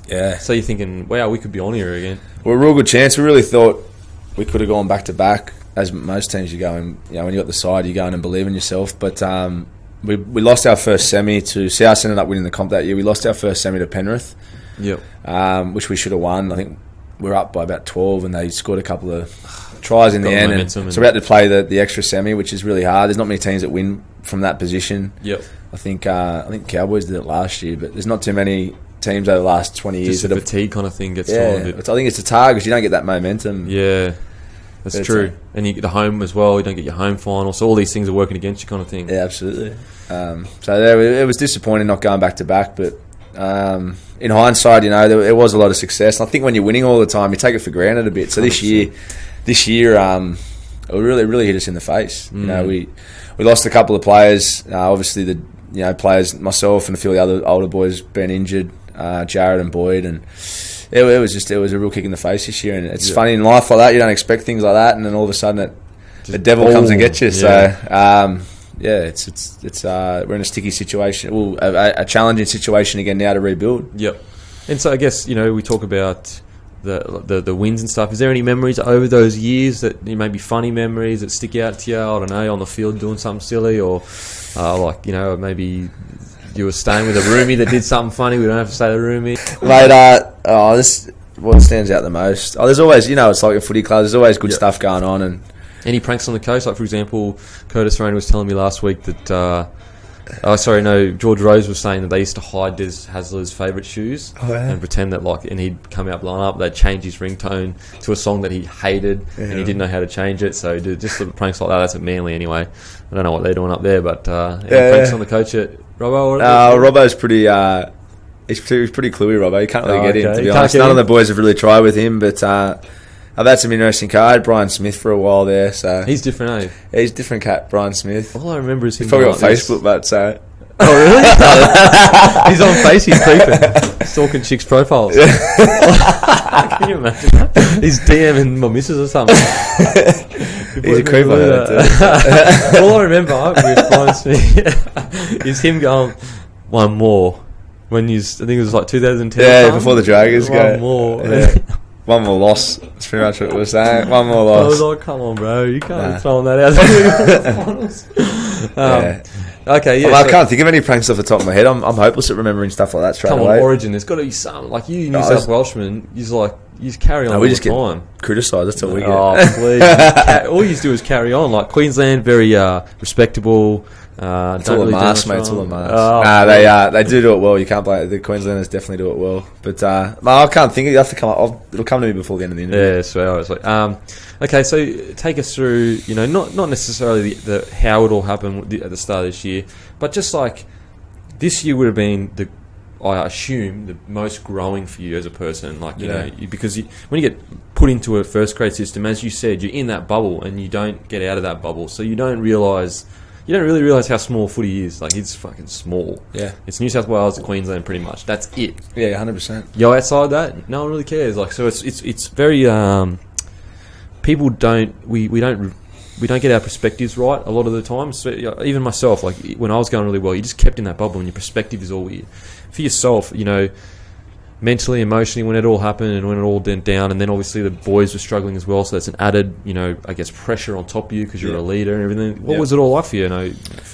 Yeah. So you're thinking, wow, we could be on here again. Well, a real good chance. We really thought we could have gone back to back. As most teams, you go and when you got the side, you go in and believe in yourself. But we lost our first semi to South. Ended up winning the comp that year. We lost our first semi to Penrith. Yep. Which we should have won. I think we were up by about 12, and they scored a couple of tries in the end. And so we had to play the extra semi, which is really hard. There's not many teams that win from that position. Yep. I think Cowboys did it last year, but there's not too many teams over the last 20 years. Just the fatigue kind of thing gets to a bit. I think it's a target because you don't get that momentum. Yeah. That's true. And you get the home as well. You don't get your home final. So all these things are working against you kind of thing. Yeah, absolutely. It was disappointing not going back to back. But in hindsight, there was a lot of success. And I think when you're winning all the time, you take it for granted a bit. So 100%. this year, it really hit us in the face. We lost a couple of players. Obviously, the players, myself and a few of the other older boys, been injured. Jared and Boyd, and it was a real kick in the face this year. And it's funny in life like that, you don't expect things like that, and then all of a sudden the devil comes and gets you. Yeah. So we're in a sticky situation, a challenging situation again now to rebuild. Yep. And so I guess we talk about the wins and stuff. Is there any memories over those years that maybe funny memories that stick out to you? I don't know, on the field doing something silly, or maybe you were staying with a roomie that did something funny. We don't have to say the roomie. Mate, this what stands out the most. There's always, it's like a footy club. There's always good stuff going on. And any pranks on the coast? Like, for example, Curtis Rain was telling me last week that... George Rose was saying that they used to hide Des Hasler's favourite shoes and pretend that, and he'd come out blowing up, they'd change his ringtone to a song that he hated and he didn't know how to change it. So just little pranks like that. That's at Manly anyway. I don't know what they're doing up there, but pranks on the coach at Robbo? Robbo's pretty... he's pretty cluey, Robbo. You can't really get him, to be honest. None of the boys have really tried with him, but... I've had some interesting cards. Brian Smith for a while there, so he's different, eh? Yeah, he's a different cat, Brian Smith. All I remember is him. He's probably got Facebook, but so. Oh really? He's on Face. He's creeping, stalking chicks' profiles. Can you imagine? He's DMing my missus or something. He's a creep like that too. All I remember with Brian Smith is him going one more when I think it was like 2010. Yeah, before the Dragons go. One more. Yeah. One more loss. That's pretty much what we're saying. One more loss. I was like, come on, bro. You can't be throwing that out there. Okay, yeah. I can't think of any pranks off the top of my head. I'm hopeless at remembering stuff like that straight away. Come on, Origin. There's got to be some. Like, you New South Welshmen, you just carry on all the time. Criticised. That's all we get. Oh, please. All you do is carry on. Like, Queensland, very respectable. It's all the mask, mate. It's all the mask. They do it well. You can't blame it. The Queenslanders definitely do it well. But I can't think of it. You have to come up. It'll come to me before the end of the interview. Yeah, so I was like, okay, so take us through. Not necessarily the how it all happened at the start of this year, but just like this year would have been I assume the most growing for you as a person. Like because when you get put into a first grade system, as you said, you're in that bubble and you don't get out of that bubble, so you don't really realise how small footy is. Like, it's fucking small. Yeah. It's New South Wales and Queensland pretty much. That's it. Yeah, 100%. You're outside that, no one really cares. Like, so it's very people don't we don't get our perspectives right a lot of the time. So, even myself, like when I was going really well, you just kept in that bubble and your perspective is all weird. For yourself, mentally, emotionally, when it all happened and when it all went down, and then obviously the boys were struggling as well, so that's an added, I guess, pressure on top of you because you're a leader and everything. What was it all like for you,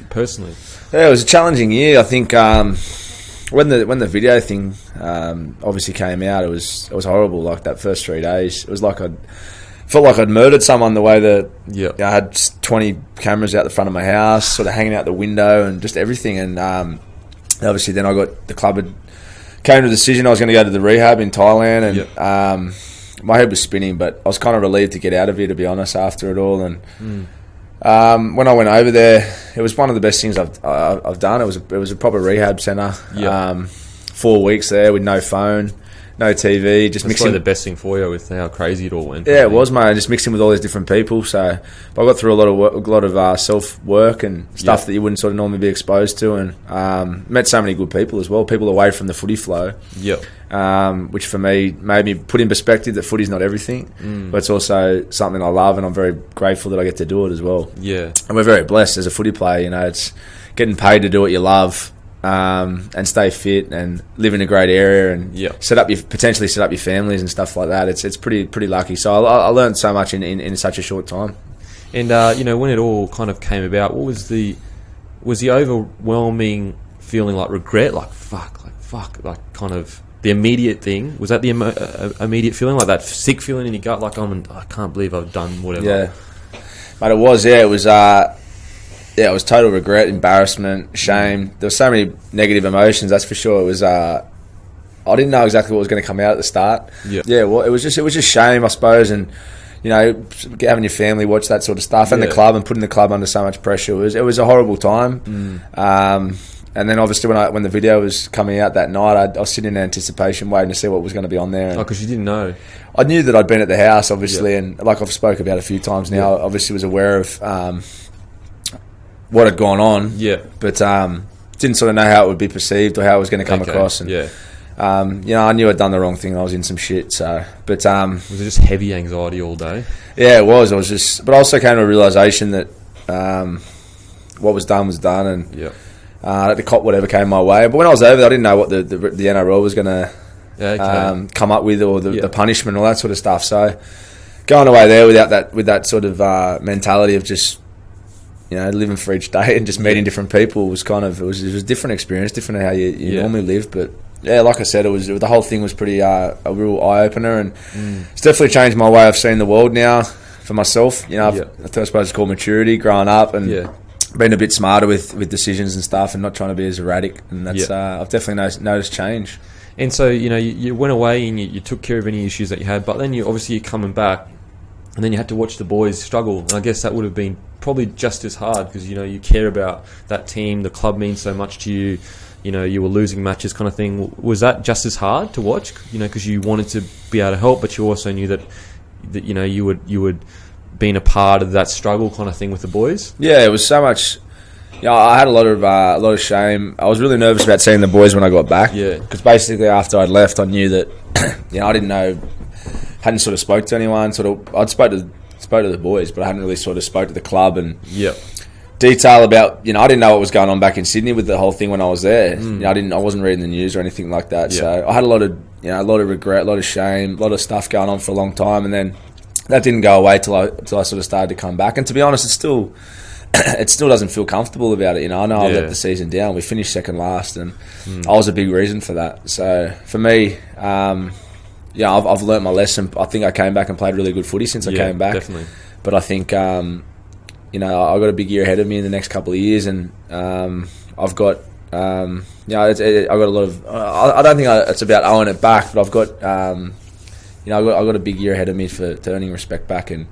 personally? Yeah, it was a challenging year. I think when the video thing obviously came out, it was horrible. Like that first 3 days, it was like felt like I'd murdered someone. The way that I had 20 cameras out the front of my house, sort of hanging out the window, and just everything. And obviously, then the club had came to the decision I was going to go to the rehab in Thailand, and my head was spinning, but I was kind of relieved to get out of here, to be honest, after it all. And when I went over there, it was one of the best things I've done. It was a proper rehab centre. 4 weeks there with no phone, no TV, just That's mixing. probably the best thing for you with how crazy it all went. Yeah, it was, mate. Just mixing with all these different people. So but I got through a lot of self work and stuff that you wouldn't sort of normally be exposed to, and met so many good people as well. People away from the footy flow. Yep. Which for me made me put in perspective that footy's not everything, but it's also something I love, and I'm very grateful that I get to do it as well. Yeah. And we're very blessed as a footy player. You know, it's getting paid to do what you love. And stay fit and live in a great area and potentially set up your families and stuff like that. It's pretty lucky. So I learned so much in such a short time. And when it all kind of came about, what was the overwhelming feeling, like regret, like fuck, like kind of the immediate thing? Was that the immediate feeling, like that sick feeling in your gut, like I can't believe I've done whatever? Yeah, but it was. Yeah, it was. Yeah, it was total regret, embarrassment, shame. There were so many negative emotions, that's for sure. It was I didn't know exactly what was going to come out at the start. Yeah, well, it was just shame, I suppose, and having your family watch that sort of stuff, and the club, and putting the club under so much pressure. It was a horrible time. And then obviously when the video was coming out that night, I was sitting in anticipation, waiting to see what was going to be on there. Because you didn't know. I knew that I'd been at the house, obviously, and like I've spoke about a few times now, obviously was aware of what had gone on, but didn't sort of know how it would be perceived or how it was going to come across. And I knew I'd done the wrong thing. I was in some shit. So, but was it just heavy anxiety all day? Yeah, it was. But I also came to a realization that what was done, and I had to cop whatever came my way. But when I was over there, I didn't know what the NRL was going to come up with, or the punishment, all that sort of stuff. So going away there with that sort of mentality of just, living for each day and just meeting different people was it was a different experience, different than how you normally live. But yeah, like I said, the whole thing was pretty a real eye opener, and it's definitely changed my way of seeing the world now for myself. I suppose it's called maturity, growing up and being a bit smarter with decisions and stuff, and not trying to be as erratic. And that's I've definitely noticed change. And so you went away and you took care of any issues that you had, but then you're coming back, and then you had to watch the boys struggle. And I guess that would have been probably just as hard, because you care about that team, the club means so much to you. You were losing matches, kind of thing. Was that just as hard to watch? Because you wanted to be able to help, but you also knew that you would been a part of that struggle, kind of thing, with the boys. Yeah, it was so much. I had a lot of shame. I was really nervous about seeing the boys when I got back. Yeah, because basically after I'd left, I knew that I didn't know. Hadn't sort of spoke to anyone. I'd spoke to the boys, but I hadn't really sort of spoke to the club and detail about. I didn't know what was going on back in Sydney with the whole thing when I was there. I wasn't reading the news or anything like that. So I had a lot of regret, a lot of shame, a lot of stuff going on for a long time, and then that didn't go away till I sort of started to come back. And to be honest, it still doesn't feel comfortable about it. I know I let the season down. We finished second last, and I was a big reason for that. So for me. I've learnt my lesson. I think I came back and played really good footy since I came back. Definitely. But I think, I've got a big year ahead of me in the next couple of years, and I've got, I've got a lot of. I don't think it's about owing it back, but I've got, I've got a big year ahead of me for earning respect back, and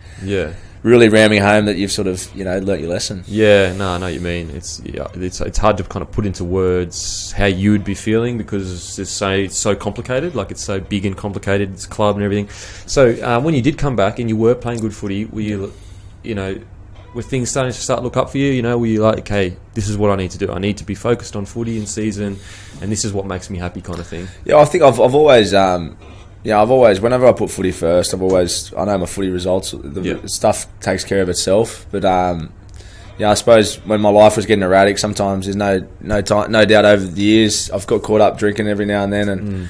really ramming home that you've sort of learnt your lesson. Yeah, no, I know what you mean. It's hard to kind of put into words how you would be feeling, because it's so complicated. Like, it's so big and complicated. It's a club and everything. So when you did come back and you were playing good footy, were you, were things starting to look up for you? Were you like, okay, this is what I need to do. I need to be focused on footy in season, and this is what makes me happy, kind of thing. Yeah, I think I've always. I've always, whenever I put footy first, I know my footy results, stuff takes care of itself. But, I suppose when my life was getting erratic, sometimes there's no doubt over the years, I've got caught up drinking every now and then, and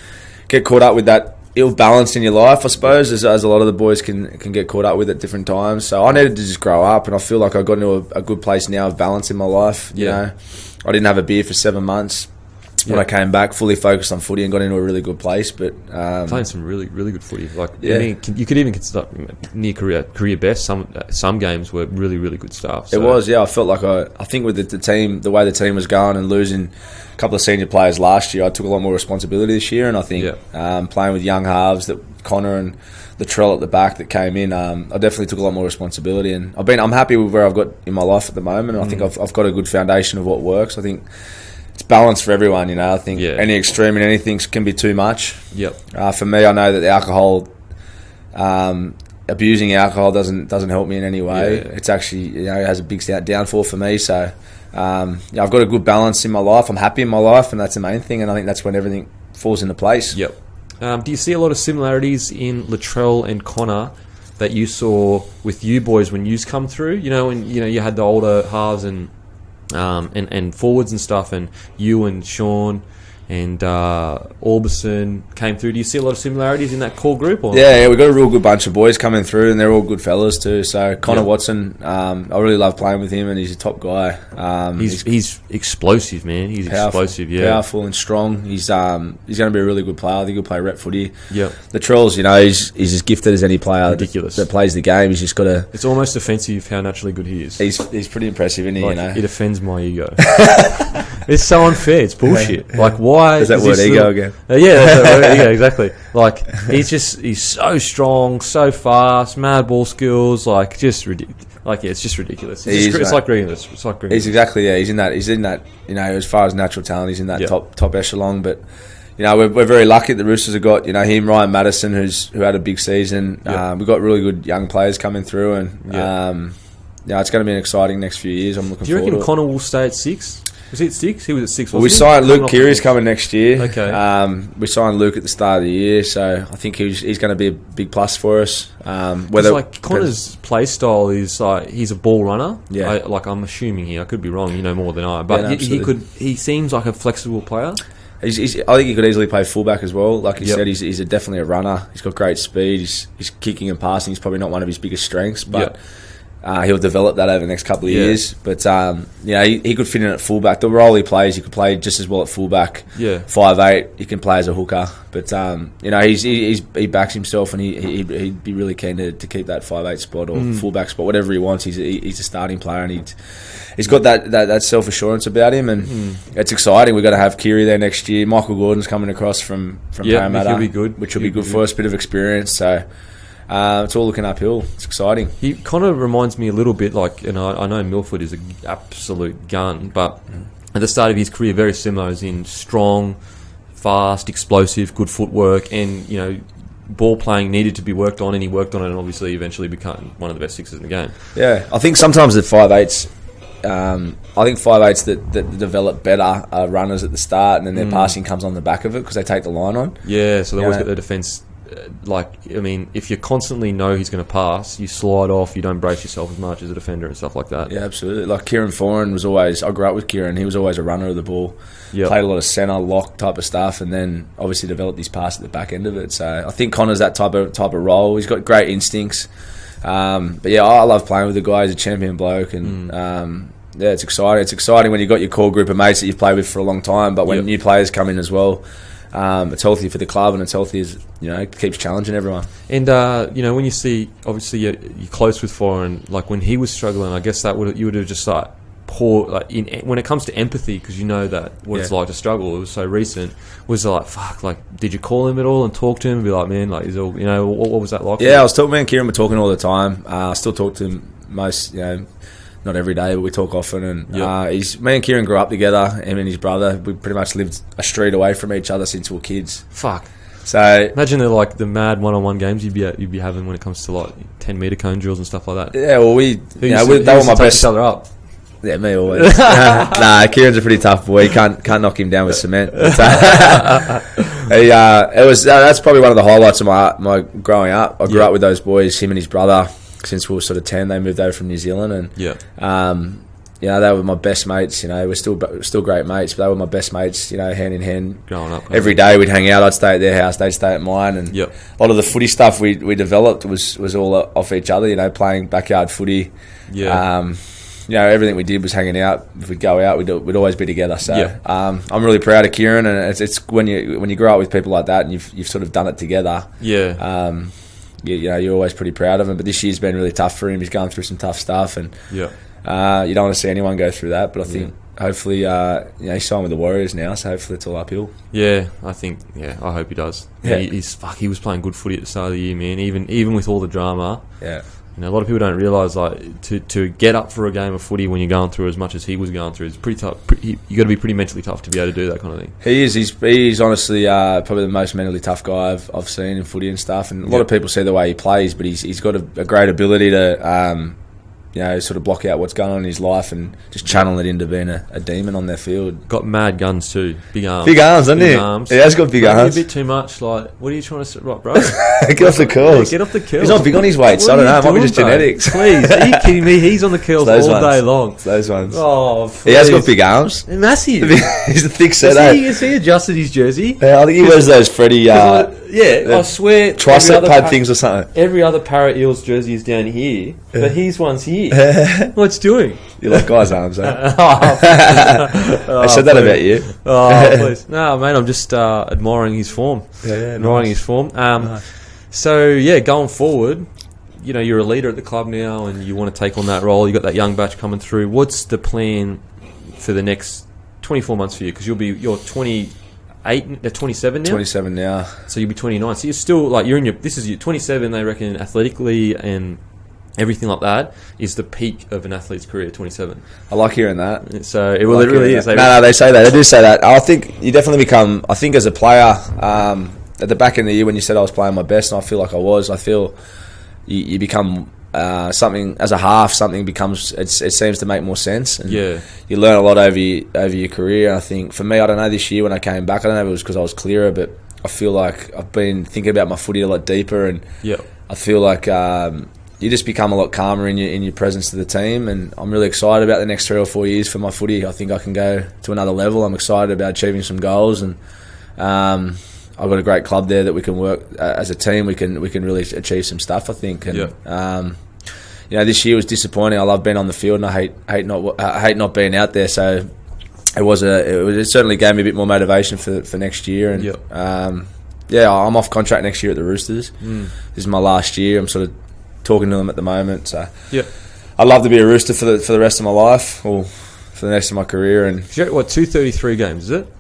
get caught up with that ill balance in your life, I suppose, as a lot of the boys can get caught up with at different times. So I needed to just grow up, and I feel like I got into a good place now of balance in my life. I didn't have a beer for 7 months. When I came back, fully focused on footy and got into a really good place. But playing some really, really good footy. You could even consider near career best. Some games were really, really good stuff. So. It was, I felt like I think with the team, the way the team was going and losing a couple of senior players last year, I took a lot more responsibility this year. And I think playing with young halves, that Connor and Latrell at the back that came in, I definitely took a lot more responsibility. And I'm happy with where I've got in my life at the moment. And I think I've got a good foundation of what works. I think. it's balance for everyone. I think Yeah. any extreme in anything can be too much. Yep. For me, I know that the alcohol, abusing alcohol doesn't help me in any way. Yeah. It's actually, it has a big downfall for me. So, I've got a good balance in my life. I'm happy in my life, and that's the main thing. And I think that's when everything falls into place. Yep. Do you see a lot of similarities in Latrell and Connor that you saw with you boys when yous come through? When you had the older halves and forwards and stuff, and you and Sean and Orbison came through. Do you see a lot of similarities in that core group? Or? Yeah, we've got a real good bunch of boys coming through, and they're all good fellas too. So Connor Watson, I really love playing with him, and he's a top guy. He's explosive, man. He's powerful, explosive, yeah. Powerful and strong. He's going to be a really good player. I think he'll play rep footy. Yeah. Latrell's, he's as gifted as any player that plays the game. He's just got to... It's almost offensive how naturally good he is. He's pretty impressive, isn't he? It offends my ego. It's so unfair. It's bullshit. Like, why is that word ego again? Yeah, that's that word ego, exactly. Like, he's so strong, so fast, mad ball skills, like, just ridiculous. Like, yeah, it's just ridiculous. It's like Greenless. It's like Greenless. He's exactly, yeah. He's in that. As far as natural talent, he's in that top echelon. But we're very lucky that the Roosters have got him, Ryan Madison, who had a big season. We've got really good young players coming through, and it's going to be an exciting next few years. I'm looking forward to it. Do you reckon Connor will stay at 6? Was he at 6? He was at 6. Well, we signed Luke Keary's coming next year. Okay. We signed Luke at the start of the year, so I think he's going to be a big plus for us. Connor's play style is like he's a ball runner. Yeah. I'm assuming here. I could be wrong. You know more than I. But he seems like a flexible player. I think he could easily play fullback as well. Like you said, he's definitely a runner. He's got great speed. He's kicking and passing. He's probably not one of his biggest strengths, but. He'll develop that over the next couple of years. But, he could fit in at fullback. The role he plays, he could play just as well at fullback. Yeah. 5'8", he can play as a hooker. But, he backs himself, and he'd be really keen to keep that 5'8" spot or fullback spot, whatever he wants. He's a starting player, and he's got that self-assurance about him, and it's exciting. We're going to have Kiri there next year. Michael Gordon's coming across from Parramatta. Which will be good. Which will be good for us, bit of experience, so... it's all looking uphill. It's exciting. He kind of reminds me a little bit like, I know Milford is an absolute gun, but at the start of his career, very similar, as in strong, fast, explosive, good footwork, and ball playing needed to be worked on, and he worked on it, and obviously eventually became one of the best sixers in the game. Yeah, I think sometimes the 5'8s, that develop better are runners at the start, and then their passing comes on the back of it because they take the line on. Yeah, so they always get their defence. If you constantly know he's going to pass, you slide off, you don't brace yourself as much as a defender and stuff like that. Yeah, absolutely. Like Kieran Foran was always... I grew up with Kieran. He was always a runner of the ball. Yep. Played a lot of centre, lock type of stuff, and then obviously developed his pass at the back end of it. So I think Connor's that type of role. He's got great instincts. But yeah, I love playing with the guy. He's a champion bloke, and it's exciting. It's exciting when you've got your core group of mates that you've played with for a long time, but when new players come in as well... it's healthy for the club, and it's healthy as it keeps challenging everyone. And when you see, obviously you're close with Foran, like when he was struggling, I guess that you would have just when it comes to empathy, because you know that what it's like to struggle. It was so recent. Was it like fuck? Like, did you call him at all and talk to him and be like, man, like, is all what was that like? Yeah, I was talking. Me and Kieran were talking all the time. I still talk to him most, not every day, but we talk often. And me and Kieran grew up together. Him and his brother, we pretty much lived a street away from each other since we were kids. Fuck. So imagine the mad one-on-one games you'd be having when it comes to like 10-meter cone drills and stuff like that. Yeah, well, they were my best. Each other up. Yeah, me always. Nah, Kieran's a pretty tough boy. You can't knock him down with cement. But, that's probably one of the highlights of my growing up. I grew up with those boys, him and his brother. Since we were sort of 10, they moved over from New Zealand, and they were my best mates. We're still great mates, but they were my best mates. Hand in hand, growing up. Every day we'd hang out. I'd stay at their house, they'd stay at mine, and a lot of the footy stuff we developed was all off each other. Playing backyard footy. Yeah. Everything we did was hanging out. If we'd go out, we'd always be together. So I'm really proud of Kieran, and it's when you grow up with people like that, and you've sort of done it together. Yeah. You're always pretty proud of him. But this year's been really tough for him. He's going through some tough stuff, and you don't want to see anyone go through that. But I think hopefully, he's signed with the Warriors now, so hopefully it's all uphill. Yeah, I think. Yeah, I hope he does. Yeah, he was playing good footy at the start of the year, man. Even with all the drama. Yeah. a lot of people don't realise like to get up for a game of footy when you're going through as much as he was going through is pretty tough. You got to be pretty mentally tough to be able to do that kind of thing. He is. He's honestly probably the most mentally tough guy I've seen in footy and stuff. And a lot of people see the way he plays, but he's got a great ability to sort of block out what's going on in his life and just channel it into being a demon on their field. Got mad guns too, big arms. Big arms, doesn't he? Arms. He has got big arms. A bit too much. Like, what are you trying to say, right, bro? Get off the curls. Get off the curls. He's not big on his weight, so I don't know. It might be just genetics. Please, are you kidding me? He's on the curls all day long. It's those ones. Oh, please. He has got big arms. They're massive. He's a thick set. Has he adjusted his jersey? Yeah, I think he wears those Freddie. I swear. Tricep pad things or something. Every other Para Eels jersey is down here, but his one's here. What's doing? You like guys' arms, eh? I said that about you. Oh, please. No, mate, I'm just admiring his form. Admiring his form. Nice. So, yeah, going forward, you're a leader at the club now and you want to take on that role. You've got that young batch coming through. What's the plan for the next 24 months for you? Because you're 27 now? 27 now. So you'll be 29. So you're still, like, this is your 27, they reckon, athletically and everything like that is the peak of an athlete's career, 27. I like hearing that. So it really is. No, they say that. They do say that. I think you definitely become, I think as a player, at the back end of the year when you said I was playing my best, and I feel like I was, I feel you become something, as a half, something becomes, it seems to make more sense. And you learn a lot over your career. I think for me, I don't know, this year when I came back, I don't know if it was because I was clearer, but I feel like I've been thinking about my footy a lot deeper, and I feel like you just become a lot calmer in your presence to the team, and I'm really excited about the next 3 or 4 years for my footy. I think I can go to another level. I'm excited about achieving some goals, and I've got a great club there that we can work as a team. We can really achieve some stuff, I think. And this year was disappointing. I love being on the field, and I hate not being out there. So it certainly gave me a bit more motivation for next year. And I'm off contract next year at the Roosters. This is my last year. I'm sort of talking to them at the moment. So I'd love to be a Rooster for the rest of my life, or for the rest of my career. And 233 games, is it?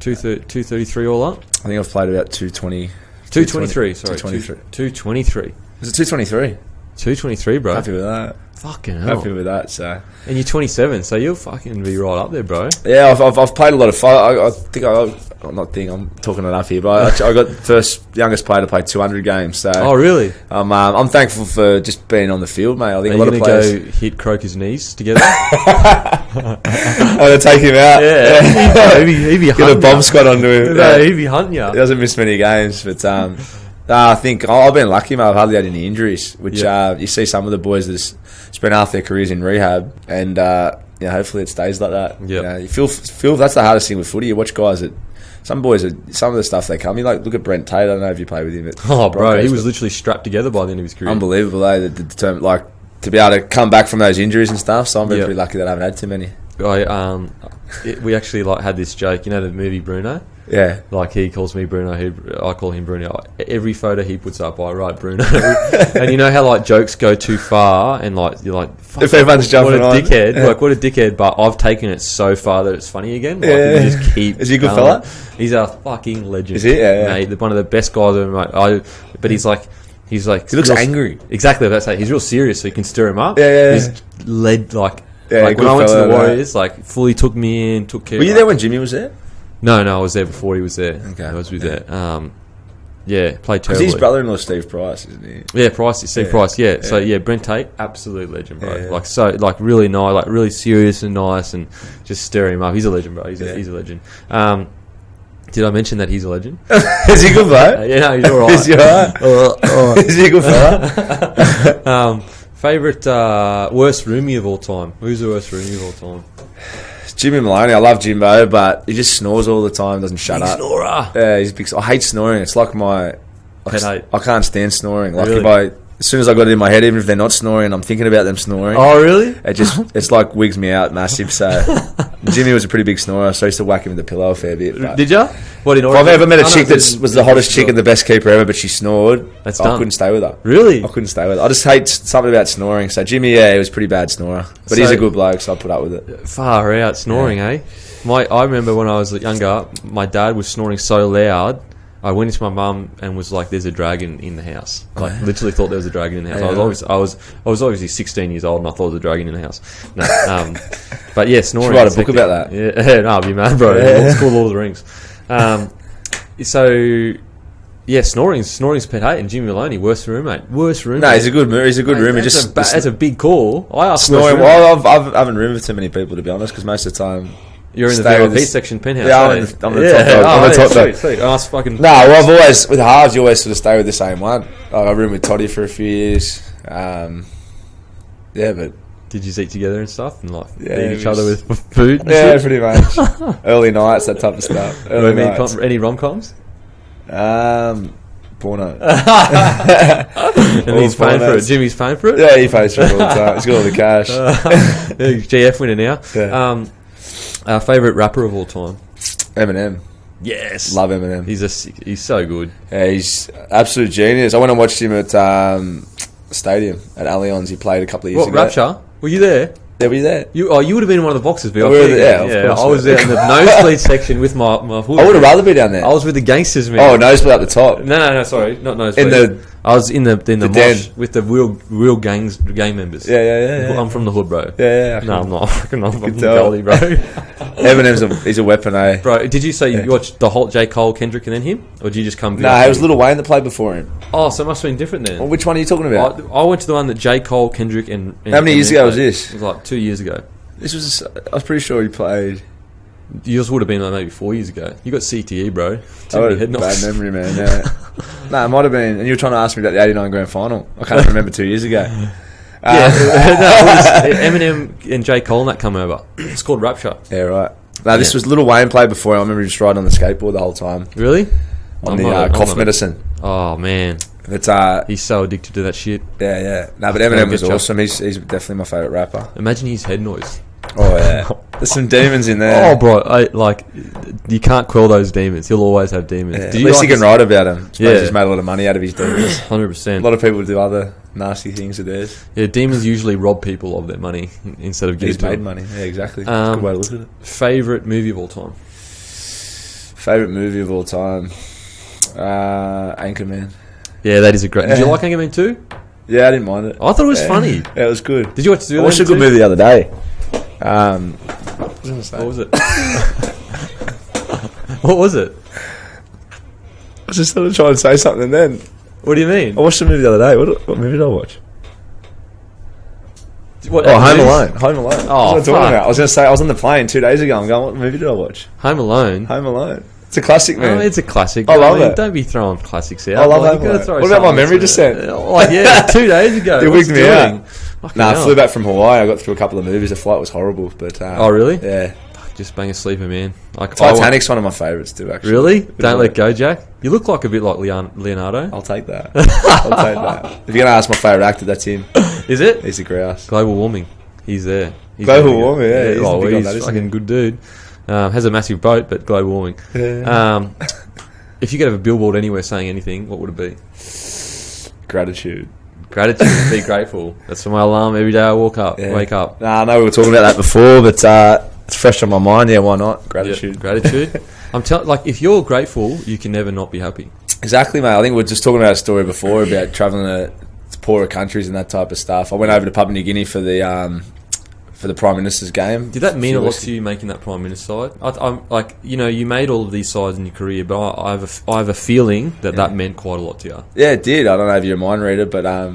233 all up? I think I've played about 220. 223, sorry. 223. Is it 223? 223, bro. Happy with that. Fucking hell. Happy with that, so. And you're 27, so you'll fucking be right up there, bro. Yeah, I've played a lot of I'm talking enough here, but I got first youngest player to play 200 games. So. Oh, really? I'm thankful for just being on the field, mate. I think a lot of players go hit Croker's knees together. I'm gonna take him out. Yeah, he'd be hunting. Get a bomb squad onto him. No, he'd be hunting you. He doesn't miss many games, but I think I've been lucky, mate. I've hardly had any injuries, which you see some of the boys that spend half their careers in rehab, and hopefully it stays like that. You feel that's the hardest thing with footy. You watch guys that some of the stuff they come. You look at Brent Tate. I don't know if you play with him. Bro, he was literally strapped together by the end of his career. Unbelievable, to be able to come back from those injuries and stuff. So I'm pretty lucky that I haven't had too many. We actually had this joke. The movie Bruno. Yeah. He calls me Bruno. I call him Bruno. Every photo he puts up, I write Bruno. And you know how jokes go too far, and you're like, fuck, if everyone's jumping on, dickhead. Yeah. What a dickhead! But I've taken it so far that it's funny again. You just keep. Is he a good fella? He's a fucking legend. Is he? Yeah. Mate, one of the best guys ever, mate. But he's like. He looks angry. Exactly, that's it. He's real serious, so you can stir him up. He's led when I went to the Warriors, fully took me in, took care. Were you there when Jimmy was there? No, I was there before he was there. Okay, I was with there. Played terribly. Because his brother-in-law Steve Price, isn't he? Yeah, Steve Price. Yeah. So Brent Tate, absolute legend, bro. Really nice, really serious and nice, and just stir him up. He's a legend, bro. He's a legend. Did I mention that he's a legend? Is he good, bro? He's all right. Is he all right? Is he a good fella? Favourite worst roomie of all time? Who's the worst roomie of all time? Jimmy Maloney. I love Jimbo, but he just snores all the time, doesn't shut up. Snorer. Yeah, he's big. I hate snoring. It's like I can't stand snoring. Really? As soon as I got it in my head, even if they're not snoring, I'm thinking about them snoring. Oh, really? It's wigs me out massive. So Jimmy was a pretty big snorer, so I used to whack him with the pillow a fair bit. Did you? If I've ever met a chick that was the hottest chick and the best keeper ever, but she snored, I couldn't stay with her. Really? I couldn't stay with her. I just hate something about snoring. So Jimmy, he was a pretty bad snorer, but he's a good bloke, so I put up with it. Far out snoring, eh? I remember when I was younger, my dad was snoring so loud. I went into my mum and was like, "There's a dragon in the house." Like, literally thought there was a dragon in the house. I was obviously 16 years old, and I thought there was a dragon in the house. No, but yeah, snoring. Should write a book about that. Yeah, no, I'll be mad, bro. It's called Lord of the Rings. So yeah, snoring's Pete Hayton, Jimmy Maloney, worst roommate. No, he's a good roommate. That's a big call. I asked snoring. Well, I haven't roomed with too many people, to be honest, because most of the time. You're in the VIP section penthouse. Yeah, I'm the top dog. I'm the top dog. Sweet. Ask fucking. No, well, I've always with halves. You always sort of stay with the same one. I roomed with Toddy for a few years. Yeah, but did you eat together and stuff and like feed each other with food? And yeah, shit? pretty much. Early nights, that type of stuff. Any rom-coms? Porno. And he's paying for it. Jimmy's paying for it. Yeah, he pays for it all the time. He's got all the cash. GF winner now. Yeah. Our favourite rapper of all time, Eminem. Yes, Love Eminem. He's so good. Yeah, he's absolute genius. I went and watched him at Stadium at Allianz. He played a couple of years ago. Rapture? Were you there? Yeah, were you there? You would have been in one of the boxes. Of course. I was there in the nosebleed section with my hood. I would have rather be down there. I was with the gangsters, man. Oh, nosebleed up the top. No, sorry, not nosebleed. I was in the mosh with the real gang members. Yeah. I'm from the hood, bro. Yeah. No, I'm not. I'm from Gully, bro. Eminem's he's a weapon, eh? Bro, did you say you watched the whole J. Cole, Kendrick, and then him? Or did you just come... No, it was Lil Wayne that played before him. Oh, so it must have been different then. Well, which one are you talking about? I went to the one that J. Cole, Kendrick, and how many years ago was this? It was like 2 years ago. I was pretty sure he played... Yours would have been like maybe 4 years ago. You got CTE, bro. Bad memory, man. Yeah. No, it might have been. And you were trying to ask me about the '89 grand final. I can't remember 2 years ago. Eminem and J. Cole and that come over. It's called Rapture. Yeah, right. No, this was Lil Wayne played before. I remember just riding on the skateboard the whole time. Really? On the cough medicine. Oh man, he's so addicted to that shit. Yeah. No, but Eminem was awesome. He's definitely my favourite rapper. Imagine his head noise. Oh yeah, there's some demons in there. Oh bro, you can't quell those demons. He'll always have demons. Yeah. At least you can write about him. He's made a lot of money out of his demons. 100%. A lot of people do other nasty things with theirs. Yeah, demons usually rob people of their money instead of giving made money. Yeah, exactly. That's a good way to look at it. Favourite movie of all time? Anchorman. Yeah, that is a great... Did you like Anchorman too? Yeah, I didn't mind it. I thought it was funny. Yeah, it was good. Did you watch the I watched a good movie the other day. What was it? What was it? I was just trying to say something then. What do you mean? I watched the movie the other day. What movie did I watch? Home Alone. Home Alone. Oh, what am I talking about? I was going to say, I was on the plane 2 days ago. I'm going, what movie did I watch? Home Alone. Home Alone. It's a classic, man. Oh, it's a classic. I love it. Don't be throwing classics out. I love Home Alone. What about my memory descent? 2 days ago. It wigged me out. I flew back from Hawaii. I got through a couple of movies. The flight was horrible. But oh, really? Yeah. Just bang a sleeper, man. Titanic's one of my favourites too, actually. Really? Don't let go, Jack. You look like a bit like Leonardo. I'll take that. If you're going to ask my favourite actor, that's him. Is it? He's a grouse. Global warming. He's there. Global warming, yeah. He's a fucking good dude. Has a massive boat, but global warming. Yeah. If you could have a billboard anywhere saying anything, what would it be? Gratitude. Be grateful. That's for my alarm every day I wake up. I know we were talking about that before, but it's fresh on my mind. Yeah, why not? Gratitude. Yep, gratitude. I'm telling, if you're grateful, you can never not be happy. Exactly, mate. I think we were just talking about a story before about travelling to poorer countries and that type of stuff. I went over to Papua New Guinea for the Prime Minister's game. Did that mean a lot to you making that Prime Minister side? I'm you made all of these sides in your career, but I have a feeling that meant quite a lot to you. Yeah, it did. I don't know if you're a mind reader, but I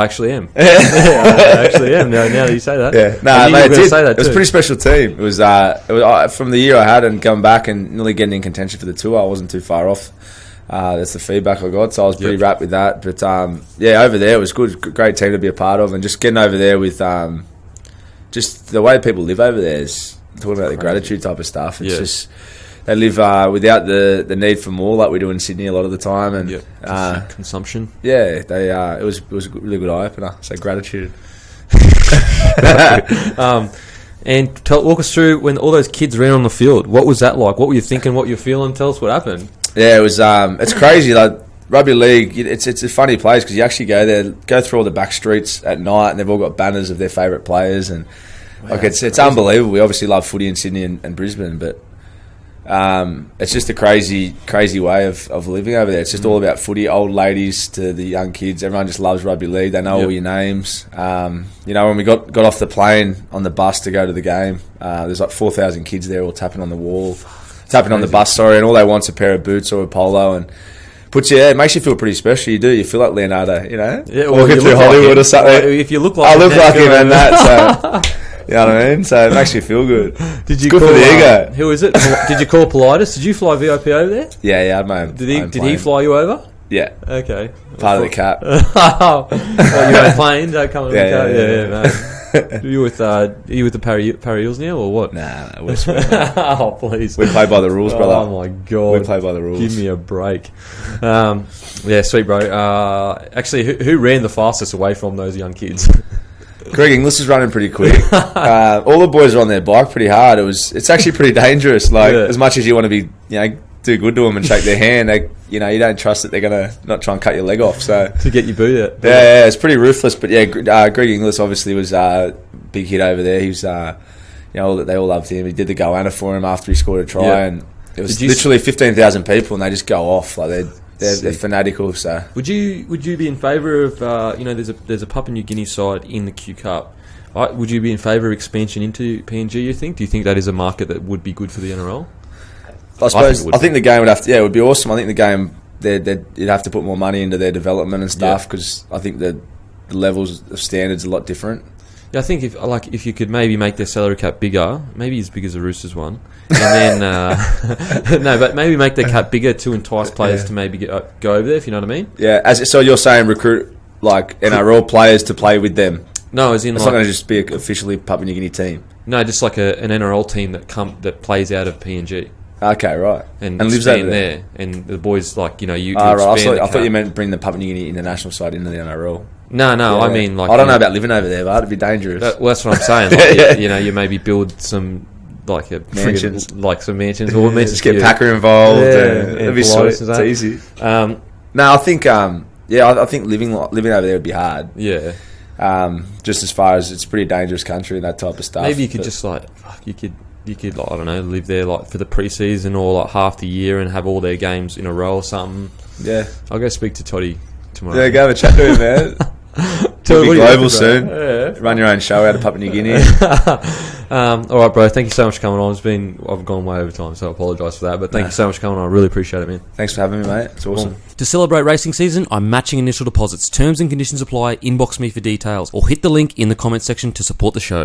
actually am. I actually am. Now that you say that. Yeah. No, mate, it did. It was a pretty special team. It was from the year I had and come back and nearly getting in contention for the tour. I wasn't too far off. That's the feedback I got, so I was pretty wrapped with that. But over there it was good. Great team to be a part of, and just getting over there with just the way people live over there is talking about the gratitude type of stuff. It's just they live without the need for more like we do in Sydney a lot of the time, and consumption. Yeah, they it was a really good eye opener. So gratitude. And walk us through when all those kids ran on the field. What was that like? What were you thinking? What you were feeling? Tell us what happened. Yeah, it was. It's crazy. Like rugby league, it's a funny place because you actually go through all the back streets at night, and they've all got banners of their favourite players, and it's unbelievable. We obviously love footy in Sydney and Brisbane, but It's just a crazy way of living over there. It's just all about footy, old ladies to the young kids. Everyone just loves rugby league. They know all your names. When we got off the plane on the bus to go to the game, there's like 4,000 kids there all tapping on the wall, tapping on the bus, and all they want's a pair of boots or a polo, and it makes you feel pretty special. You do. You feel like Leonardo, Yeah, walking through Hollywood or something. If you look like I look like him and that, so... You know what I mean? So it makes you feel good. Did you good call, for the ego. Who is it? Did you call Politis? Did you fly VIP over there? Yeah, I'd my own. Did he fly you over? Yeah. Okay. Part of the cap. You own plane? Don't come in the car? Yeah. Are you with the Parry Eels now or what? Nah, we're sweet. Oh, please. We play by the rules, brother. Oh, my God. We play by the rules. Give me a break. Sweet, bro. Actually, who ran the fastest away from those young kids? Greg Inglis is running pretty quick. All the boys are on their bike pretty hard. It's actually pretty dangerous. As much as you want to be, do good to them and shake their hand, you don't trust that they're gonna not try and cut your leg off. So to get you booed out. Yeah, it's pretty ruthless. But Greg Inglis obviously was a big hit over there. He was, they all loved him. He did the goanna for him after he scored a try, and it was literally 15,000 people, and they just go off like they're fanatical. So would you be in favour of there's a Papua New Guinea side in the Q Cup? Would you be in favour of expansion into PNG? You think? Do you think that is a market that would be good for the NRL? I think the game would have to. Yeah, it would be awesome. I think the game you'd have to put more money into their development and stuff because I think the levels of standards are a lot different. Yeah, I think if you could maybe make their salary cap bigger, maybe as big as the Roosters one, and then but maybe make their cap bigger to entice players to maybe go over there. If you know what I mean? Yeah. So you're saying recruit like NRL players to play with them? No, as in it's not going to just be an officially Papua New Guinea team. No, just like an NRL team that plays out of PNG. Okay, right. And lives over there. And the boys you to right. I I thought you meant bring the Papua New Guinea international side into the NRL. No, I mean I don't know about living over there, but it'd be dangerous. That's what I'm saying. You maybe build some mansions, some mansions, or mansions. Just get Packer involved. It'd be sweet. It's easy. No, I think I think living over there would be hard. Yeah. Just as far as it's a pretty dangerous country and that type of stuff. Maybe you could you could I don't know, live there for the pre-season or half the year and have all their games in a row or something. Yeah. I'll go speak to Toddy tomorrow. Yeah, go have a chat to him, man. You'll be global soon. Yeah. Run your own show out of Papua New Guinea. All right, bro. Thank you so much for coming on. I've gone way over time, so I apologise for that. But thank you so much for coming on. I really appreciate it, man. Thanks for having me, mate. It's awesome. To celebrate racing season, I'm matching initial deposits. Terms and conditions apply. Inbox me for details or hit the link in the comment section to support the show.